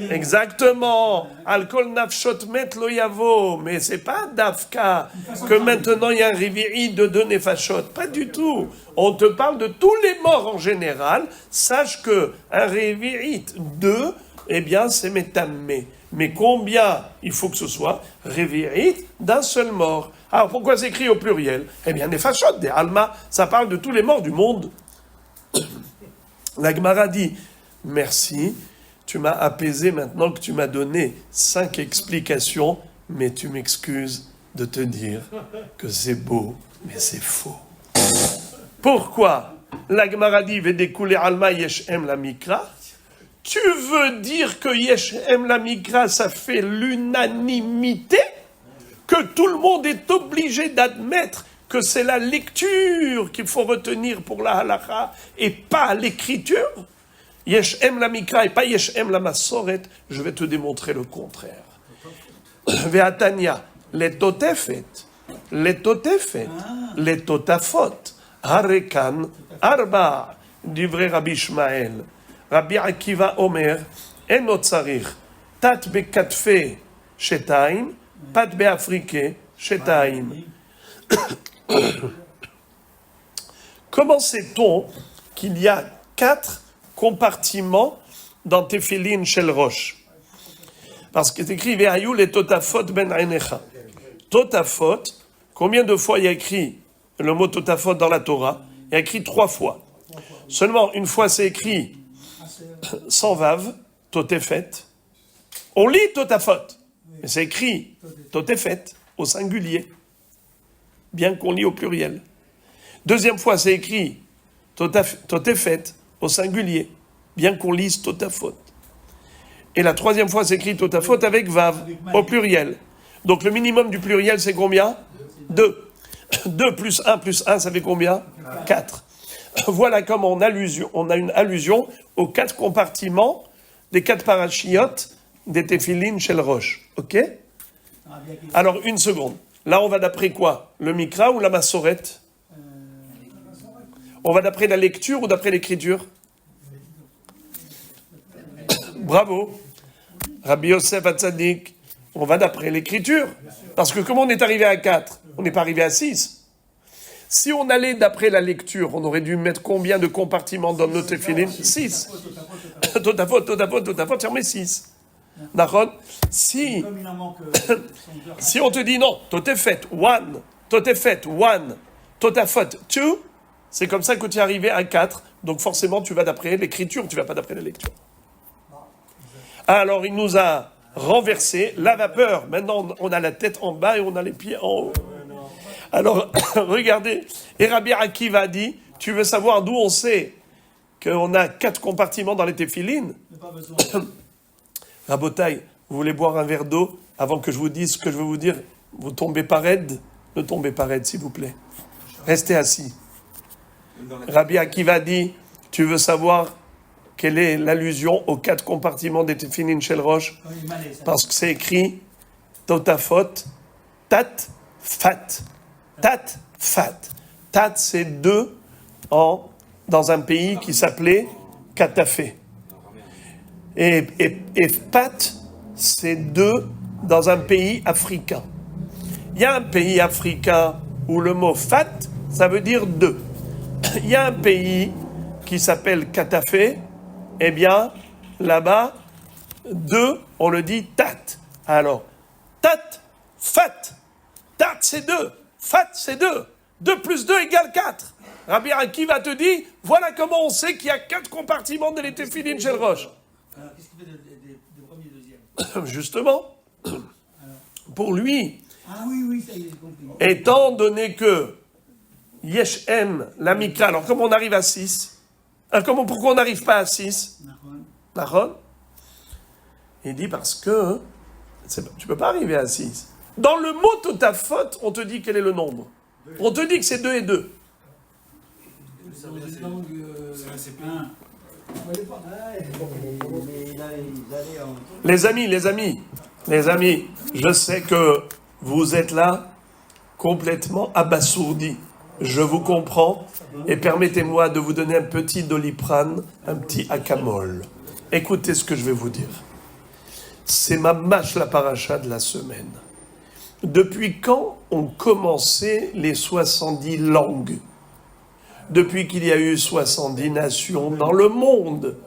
S1: Exactement. Alcool nafshot met lo yavo. Mais c'est pas d'afka que maintenant il y a un révéri de deux nefashot. Pas du tout. On te parle de tous les morts en général. Sache que un révéri de, eh bien, c'est métamé. Mais combien il faut que ce soit révéri d'un seul mort? Alors pourquoi c'est écrit au pluriel? Eh bien, nefashot, des alma, ça parle de tous les morts du monde. La Gemara dit, merci, tu m'as apaisé maintenant que tu m'as donné 5 explications, mais tu m'excuses de te dire que c'est beau, mais c'est faux. Pourquoi? La Gemara dit, Vedekule alma yeshem la mikra. Tu veux dire que yeshem la mikra, ça fait l'unanimité? Que tout le monde est obligé d'admettre que c'est la lecture qu'il faut retenir pour la halakha et pas l'écriture? Yeshem la mikra et pas yeshem la masoret, je vais te démontrer le contraire. Ve'atania, les totefet, les totafot, harekan, arba, du vrai Rabbi Ishmael, Rabbi Akiva Omer, eno tzarich, tat bekatfe shetaim, pat be'afrike shetaim. Comment sait-on qu'il y a 4 compartiments dans Tefillin Shel Rosh? Parce que c'est écrit Ve'ayu le totafot ben ainecha. Totafot, combien de fois il y a écrit le mot totafot dans la Torah? Il y a écrit 3 fois. Seulement une fois c'est écrit sans vav, totefet. On lit totafot, mais c'est écrit totefet au singulier, bien qu'on lit au pluriel. Deuxième fois c'est écrit totefet au singulier, bien qu'on lise totafot. Et la troisième fois, c'est écrit totafot avec vav, au pluriel. Donc le minimum du pluriel, c'est combien? 2. 2 plus 1, ça fait combien? 4. Voilà comme on a une allusion aux 4 compartiments des 4 parachiotes des Tefillin Shel Rosh. Ok? Alors, une seconde. Là, on va d'après quoi? Le Mikra ou la Massoret? On va d'après la lecture ou d'après l'écriture? Bravo. Rabbi Yosef Hatzadik, on va d'après l'écriture. Parce que comme on est arrivé à 4, on n'est pas arrivé à 6. Si on allait d'après la lecture, on aurait dû mettre combien de compartiments dans notre tefillin? 6. Totafot, ça met 6. D'accord? Si on te dit non, totefet, 1, totafot, 2, c'est comme ça que tu es arrivé à 4. Donc forcément, tu vas d'après l'écriture, tu ne vas pas d'après la lecture. Alors, il nous a renversé la vapeur. Maintenant, on a la tête en bas et on a les pieds en haut. Alors, regardez. Et Rabbi Akiva a dit, tu veux savoir d'où on sait qu'on a 4 compartiments dans les téphilines? Rabotaï, vous voulez boire un verre d'eau avant que je vous dise ce que je veux vous dire? Vous tombez pas raide? Ne tombez pas raide, s'il vous plaît. Restez assis. Rabbi Akiva dit, tu veux savoir quelle est l'allusion aux 4 compartiments des Tefillin Shel Rosh? Parce que c'est écrit Totafot, Tat, Fat. Tat, fat. Tat, c'est 2 dans un pays qui s'appelait Katafé. Et Pat, c'est 2 dans un pays africain. Il y a un pays africain où le mot fat, ça veut dire 2. Il y a un pays qui s'appelle Katafé, eh bien, là-bas, 2, on le dit tat. Alors, tat, fat. Tat, c'est 2. Fat, c'est 2. 2 plus 2 égale 4. Rabbi Akiva te dit, voilà comment on sait qu'il y a 4 compartiments de l'étéphiline chez le Roche.
S3: Alors, qu'est-ce qu'il fait de premier et deuxième?
S1: Justement, pour lui,
S3: Ah oui, ça y est, j'ai compris.
S1: étant donné que Yesh M, la Mikra, alors comment on arrive à 6 ? Pourquoi on n'arrive pas à 6 ? Nahon. Il dit parce que tu ne peux pas arriver à 6. Dans le mot Totafot, on te dit quel est le nombre. On te dit que c'est 2 et 2.
S3: Dans une langue,
S1: Les amis, je sais que vous êtes là complètement abasourdis. Je vous comprends et permettez-moi de vous donner un petit doliprane, un petit acamol. Écoutez ce que je vais vous dire. C'est ma mâche la paracha de la semaine. Depuis quand ont commencé les 70 langues ? Depuis qu'il y a eu 70 nations dans le monde.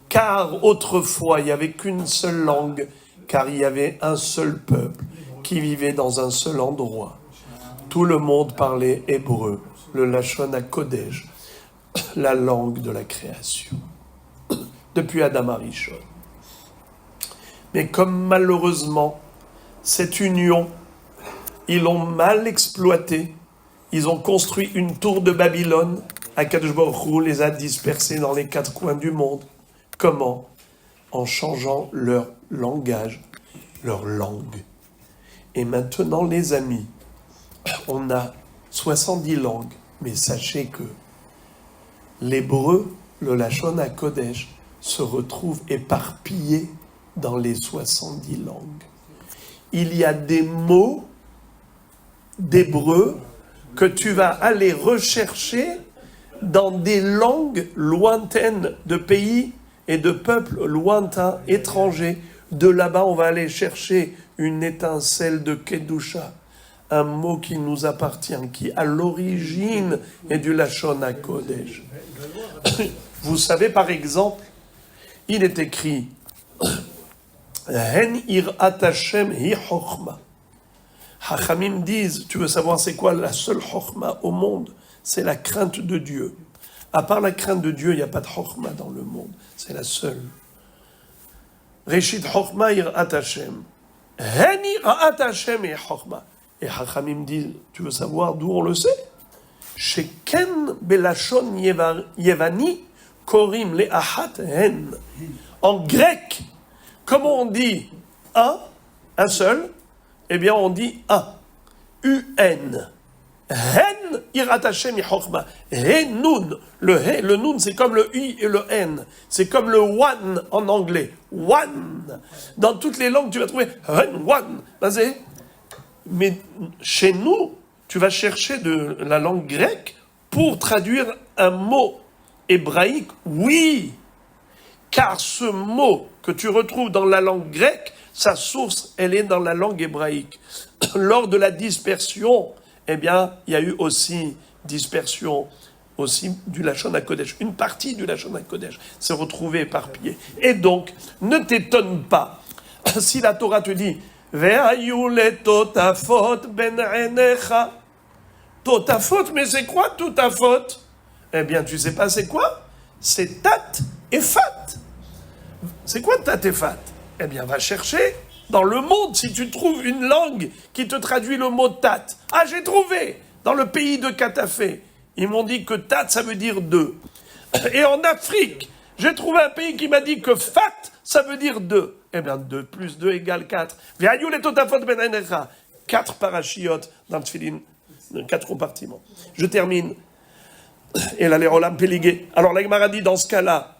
S1: Car autrefois, il n'y avait qu'une seule langue, car il y avait un seul peuple qui vivait dans un seul endroit. Tout le monde parlait hébreu, le Lachon HaKodesh, la langue de la création. Depuis Adam Arishon. Mais comme malheureusement, cette union, ils l'ont mal exploitée. Ils ont construit une tour de Babylone. Akadosh Baruch Hu les a dispersés dans les 4 coins du monde. Comment ? En changeant leur langage, leur langue. Et maintenant, les amis, on a 70 langues. Mais sachez que l'hébreu, le Lachon HaKodesh, se retrouve éparpillé dans les 70 langues. Il y a des mots d'hébreu que tu vas aller rechercher dans des langues lointaines de pays et de peuples lointains, étrangers. De là-bas, on va aller chercher une étincelle de Kedusha, un mot qui nous appartient, qui à l'origine est du Lachon HaKodesh. Vous savez, par exemple, il est écrit Hen irat Hashem hi chokhma. Hachamim disent, tu veux savoir c'est quoi la seule chokhma au monde ? C'est la crainte de Dieu. À part la crainte de Dieu, il n'y a pas de chokhma dans le monde. C'est la seule. Reshit chokhma irat Hashem. Hen irat Hashem hi chokhma. Et Hachamim disent, tu veux savoir d'où on le sait ? Sheken belashon yevani korim le'ahat hen. En grec, comment on dit un seul ? Eh bien, on dit un. U-N. Hen irat Hashem hi chokhma. He nun. Le nun, c'est comme le I et le N. C'est comme le one en anglais. One. Dans toutes les langues, tu vas trouver hen, one. Vas-y. Mais chez nous, tu vas chercher de la langue grecque pour traduire un mot hébraïque. Oui. Car ce mot que tu retrouves dans la langue grecque, sa source, elle est dans la langue hébraïque. Lors de la dispersion, eh bien, il y a eu aussi dispersion aussi du Lachon HaKodesh. Une partie du Lachon HaKodesh s'est retrouvée éparpillée. Et donc, ne t'étonne pas si la Torah te dit Ve'ayu le totafot ben enecha. Totafot, mais c'est quoi totafot ? Eh bien, tu sais pas c'est quoi ? C'est tat et fat. C'est quoi tat et fat ? Eh bien, va chercher dans le monde si tu trouves une langue qui te traduit le mot tat. Ah, j'ai trouvé dans le pays de Katafé. Ils m'ont dit que tat, ça veut dire 2. Et en Afrique, j'ai trouvé un pays qui m'a dit que fat, ça veut dire 2. Eh bien, 2 plus 2 égale 4. Ve'ayu le totafot ben enecha. 4 parachiotes dans le tefillin, 4 compartiments. Je termine. Et là, les rolam péligés. Alors, la Gemara dit dans ce cas-là,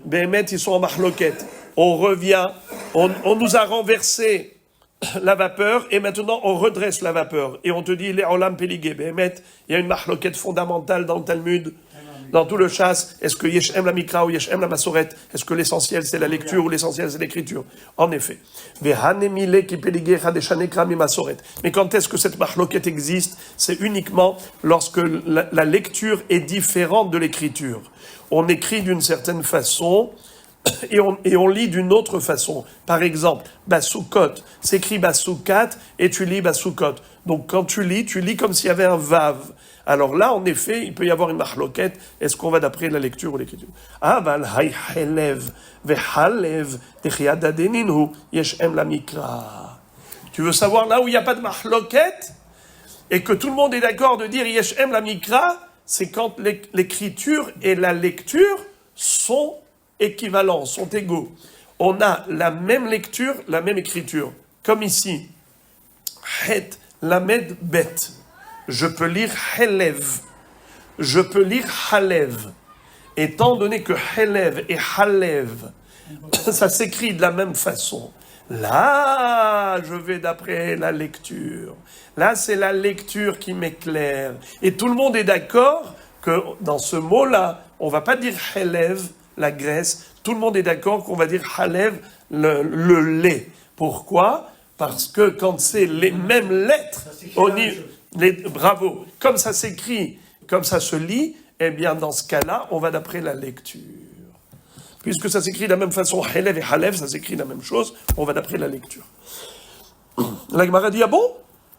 S1: Béhémet, ils sont en mahloket. On revient, on nous a renversé la vapeur, et maintenant on redresse la vapeur. Et on te dit, les olam peligé behemet, il y a une mahloket fondamentale dans le Talmud, dans tout le chasse. Est-ce que yeshem la mikra ou yeshem la masoret? Est-ce que l'essentiel c'est la lecture ou l'essentiel c'est l'écriture? En effet. Mais quand est-ce que cette mahloket existe? C'est uniquement lorsque la lecture est différente de l'écriture. On écrit d'une certaine façon, et on lit d'une autre façon. Par exemple, Basukot, s'écrit Basukat et tu lis Basukot. Donc quand tu lis comme s'il y avait un vav. Alors là, en effet, il peut y avoir une mahloket. Est-ce qu'on va d'après la lecture ou l'écriture? Aval hayhelev vehalev dechiadadeninu yeshem la mikra. Tu veux savoir là où il n'y a pas de mahloket et que tout le monde est d'accord de dire yeshem la mikra, c'est quand l'écriture et la lecture sont équivalents, sont égaux. On a la même lecture, la même écriture. Comme ici, Het Lamed Bet. Je peux lire Helev. Je peux lire Halev. Étant donné que Helev et Halev, ça s'écrit de la même façon. Là, je vais d'après la lecture. Là, c'est la lecture qui m'éclaire. Et tout le monde est d'accord que dans ce mot-là, on ne va pas dire Helev, la graisse. Tout le monde est d'accord qu'on va dire Halev, le lait. Pourquoi? Parce que quand c'est les mêmes lettres, bravo, comme ça s'écrit, comme ça se lit, eh bien dans ce cas-là, on va d'après la lecture. Puisque ça s'écrit de la même façon, Halev et Halev, ça s'écrit la même chose, on va d'après la lecture. La Gemara dit, ah bon?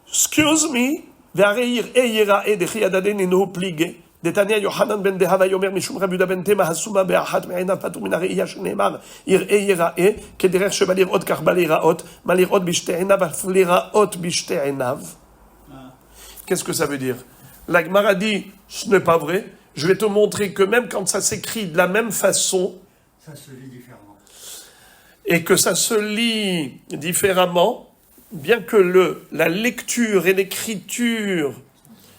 S1: Excuse me, ve'areir e yira e dechi adaden eno pligé. דתניא יוחנן בן דהבה אומר משום רבי יהודה בן תימא הסומה באחת מעיניו פטור מן הראייה שנאמר יראה ייראה כדרך שבא לראות כך בא להיראות מה לראות בשתי עיניו אף להיראות בשתי עיניו. Qu'est-ce que ça veut dire? La Gemara dit ce n'est pas vrai, je vais te montrer que même quand ça s'écrit de la même façon
S2: ça se lit différemment.
S1: Et que ça se lit différemment, bien que la lecture et l'écriture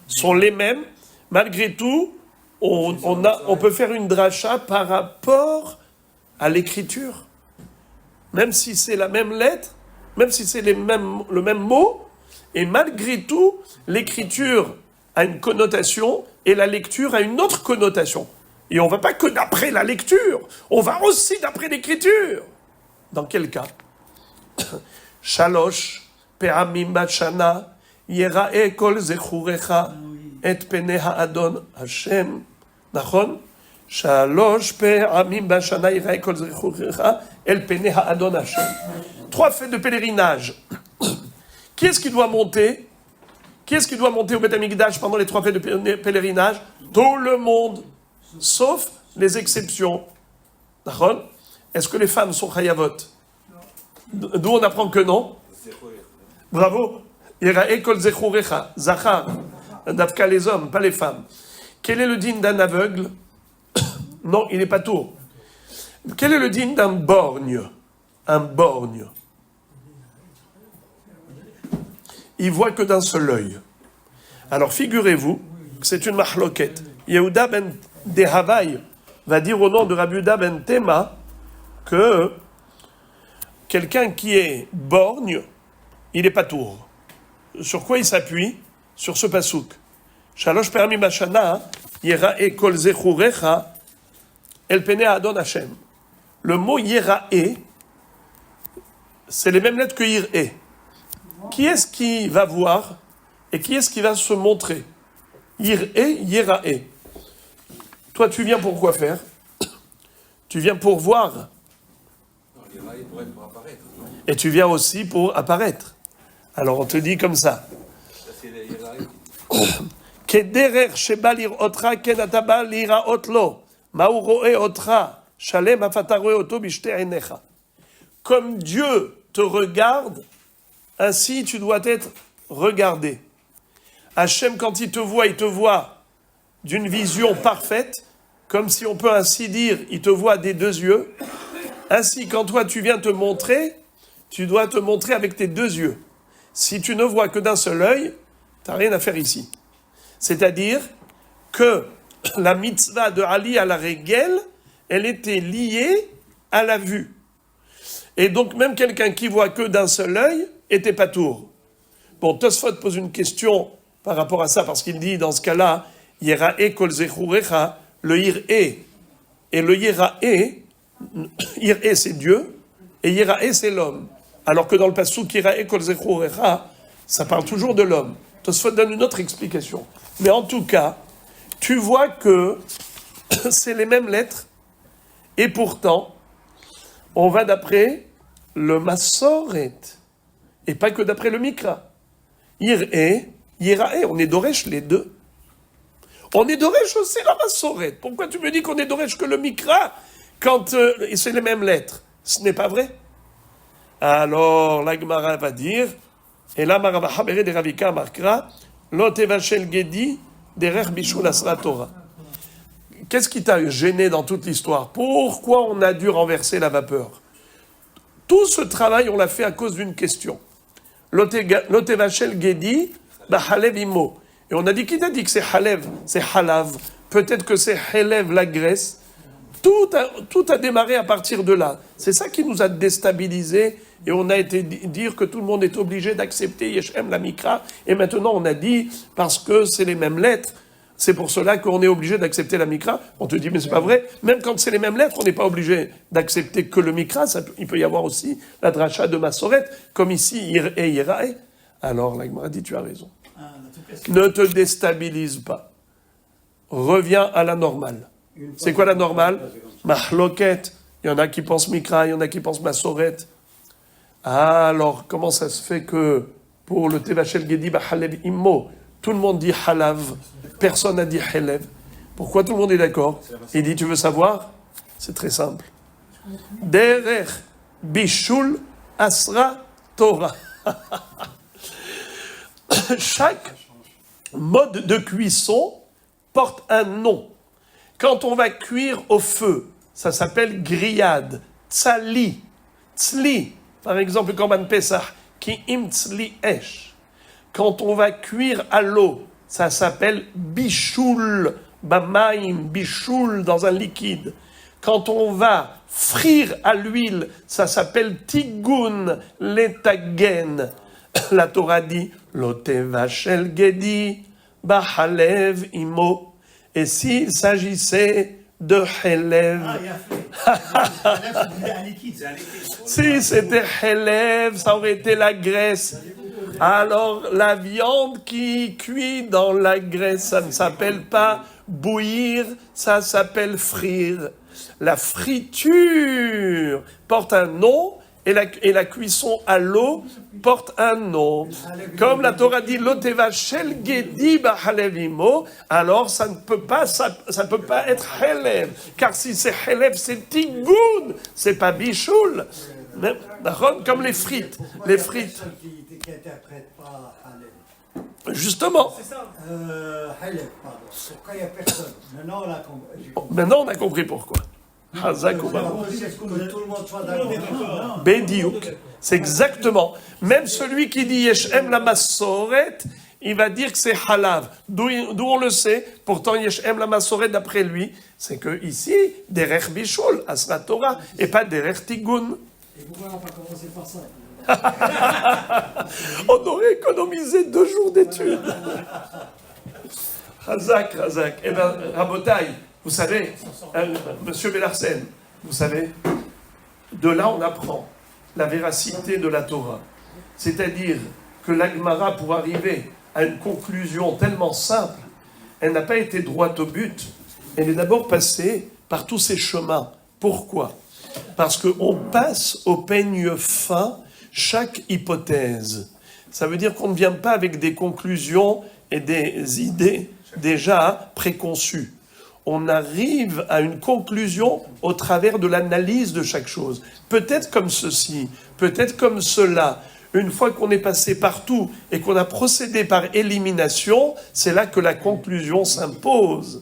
S1: sont les mêmes. Malgré tout, on peut faire une dracha par rapport à l'écriture. Même si c'est la même lettre, même si c'est le même mot, et malgré tout, l'écriture a une connotation et la lecture a une autre connotation. Et on ne va pas que d'après la lecture, on va aussi d'après l'écriture. Dans quel cas? Shalosh, pe'amim bashana, yera'e kol zechurecha, et pene ha'adon Hashem, nachon? Shalosh pe'amim bashana, yera'e kol zechurecha, el pene ha'adon Hashem. 3 fêtes de pèlerinage. Qui est-ce qui doit monter? Qui est-ce qui doit monter au Beth Amikdash pendant les 3 fêtes de pèlerinage? Tout le monde, sauf les exceptions. D'accord? Est-ce que les femmes sont chayavot? D'où on apprend que non? Bravo. Yerae kol zechurecha, zachar. D'Afka les hommes, pas les femmes. Quel est le digne d'un aveugle? Non, il n'est pas tour. Quel est le digne d'un borgne? Un borgne. Il voit que d'un seul œil. Alors figurez-vous que c'est une mahloket. Yehuda ben Dehavai va dire au nom de Rabbi Yehuda ben Tema que quelqu'un qui est borgne, il n'est pas tour. Sur quoi il s'appuie? Sur ce pasouk. Shalosh permi mashana yerae kol zechurecha el pene adon Hashem. Le mot yerae, c'est les mêmes lettres que yir'e. Qui est-ce qui va voir et qui est-ce qui va se montrer? Yir'e, yerae. Toi, tu viens pour quoi faire? Tu viens pour voir.
S5: Non, yerae pourrait être pour apparaître. Non?
S1: Et tu viens aussi pour apparaître. Alors on te dit comme ça.
S5: Ça, c'est les yerae.
S1: Kederer sheba lir'otra ken ataba lira'ot lo. Ma'u ro'e otra. Shalem afata ro'e oto bishte einecha. Comme Dieu te regarde, ainsi tu dois être regardé. Hachem, quand il te voit d'une vision parfaite, comme si on peut ainsi dire, il te voit des 2 yeux. Ainsi, quand toi tu viens te montrer, tu dois te montrer avec tes 2 yeux. Si tu ne vois que d'un seul œil, tu n'as rien à faire ici. C'est-à-dire que la mitzvah de Ali à la Régel, elle était liée à la vue. Et donc même quelqu'un qui voit que d'un seul œil, et t'es pas tour. Bon, Tosfot pose une question par rapport à ça, parce qu'il dit, dans ce cas-là, Yerae kol zechurecha, le Yir'e. Et le Yerae c'est Dieu, et Yerae c'est l'homme. Alors que dans le passouk Yerae kol zechurecha, ça parle toujours de l'homme. Tosfot donne une autre explication. Mais en tout cas, tu vois que c'est les mêmes lettres, et pourtant, on va d'après le Masoret, et pas que d'après le Mikra. Yir'e, Yerae, on est Doresh les deux. On est Doresh aussi la Masoret. Pourquoi tu me dis qu'on est Doresh que le Mikra quand c'est les mêmes lettres? Ce n'est pas vrai. Alors, la Gemara va dire, et là, Marava Habere de Ravika marquera, Lotevachel Gedi, Derer Bishul Asra Torah. Qu'est-ce qui t'a gêné dans toute l'histoire? Pourquoi on a dû renverser la vapeur? Tout ce travail, on l'a fait à cause d'une question. Lotevachel Gedi, Bahalev Imo. Et on a dit, qui t'a dit que c'est Halev? C'est Halav. Peut-être que c'est Helev, la Grèce. Tout a démarré à partir de là. C'est ça qui nous a déstabilisés. Et on a été dire que tout le monde est obligé d'accepter Yeshem, la Mikra. Et maintenant, on a dit, parce que c'est les mêmes lettres, c'est pour cela qu'on est obligé d'accepter la Mikra. On te dit, mais c'est pas vrai. Même quand c'est les mêmes lettres, on n'est pas obligé d'accepter que le Mikra. Il peut y avoir aussi la dracha de Masoret, comme ici, Yir'e, Yerae. Alors, la Gemara dit, tu as raison. Ne te déstabilise pas. Reviens à la normale. C'est quoi la normale? Mahloket. Il y en a qui pensent Mikra, il y en a qui pensent Masoret. Alors, comment ça se fait que pour le Tevachel Gedi Bahalev Immo, tout le monde dit Halav, personne n'a dit Helev? Pourquoi tout le monde est d'accord? Il dit, tu veux savoir? C'est très simple. Derer Bishul Asra Torah. Chaque mode de cuisson porte un nom. Quand on va cuire au feu, ça s'appelle grillade, tsali, tzli. Par exemple, le Korban Pesach, ki im tzli esh. Quand on va cuire à l'eau, ça s'appelle bichoul, bamaim, bichoul dans un liquide. Quand on va frire à l'huile, ça s'appelle tigun, letagen. La Torah dit, lotevachel gedi, bahalev imo. Et s'il s'agissait de Helev, si c'était Helev, ça aurait été la graisse. Alors la viande qui cuit dans la graisse, ça ne s'appelle pas bouillir, ça s'appelle frire. La friture porte un nom et la cuisson à l'eau porte un nom. Comme la Torah dit, Loteva shel gedi bahalev imo, alors ça ne peut pas être Helev. Car si c'est Helev, c'est tigoun, c'est pas bichoul. Comme les frites. Les frites.
S2: Qui interprète pas Halev.
S1: Justement.
S4: C'est ça.
S2: Halev, pardon. Pourquoi il n'y a personne? Maintenant, on a compris.
S1: Maintenant, on a compris pourquoi. Hazak ou
S2: C'est pas possible que tout le monde soit d'accord.
S1: Bediouk. C'est exactement. Même celui qui dit Yeshem la Masoret, il va dire que c'est Halav. D'où on le sait. Pourtant, Yeshem la Masoret, d'après lui, c'est que ici, Derech Bishul, Asra Torah, et pas Derech Tigun.
S6: Et pourquoi on n'a pas commencé par ça?
S1: On aurait économisé 2 jours d'études. Razak. Eh bien, Rabotaï, vous savez, Monsieur Bellarsen, vous savez, de là on apprend la véracité de la Torah. C'est-à-dire que la Gemara, pour arriver à une conclusion tellement simple, elle n'a pas été droite au but. Elle est d'abord passée par tous ces chemins. Pourquoi? Parce qu'on passe au peigne fin chaque hypothèse. Ça veut dire qu'on ne vient pas avec des conclusions et des idées déjà préconçues. On arrive à une conclusion au travers de l'analyse de chaque chose. Peut-être comme ceci, peut-être comme cela. Une fois qu'on est passé partout et qu'on a procédé par élimination, c'est là que la conclusion s'impose.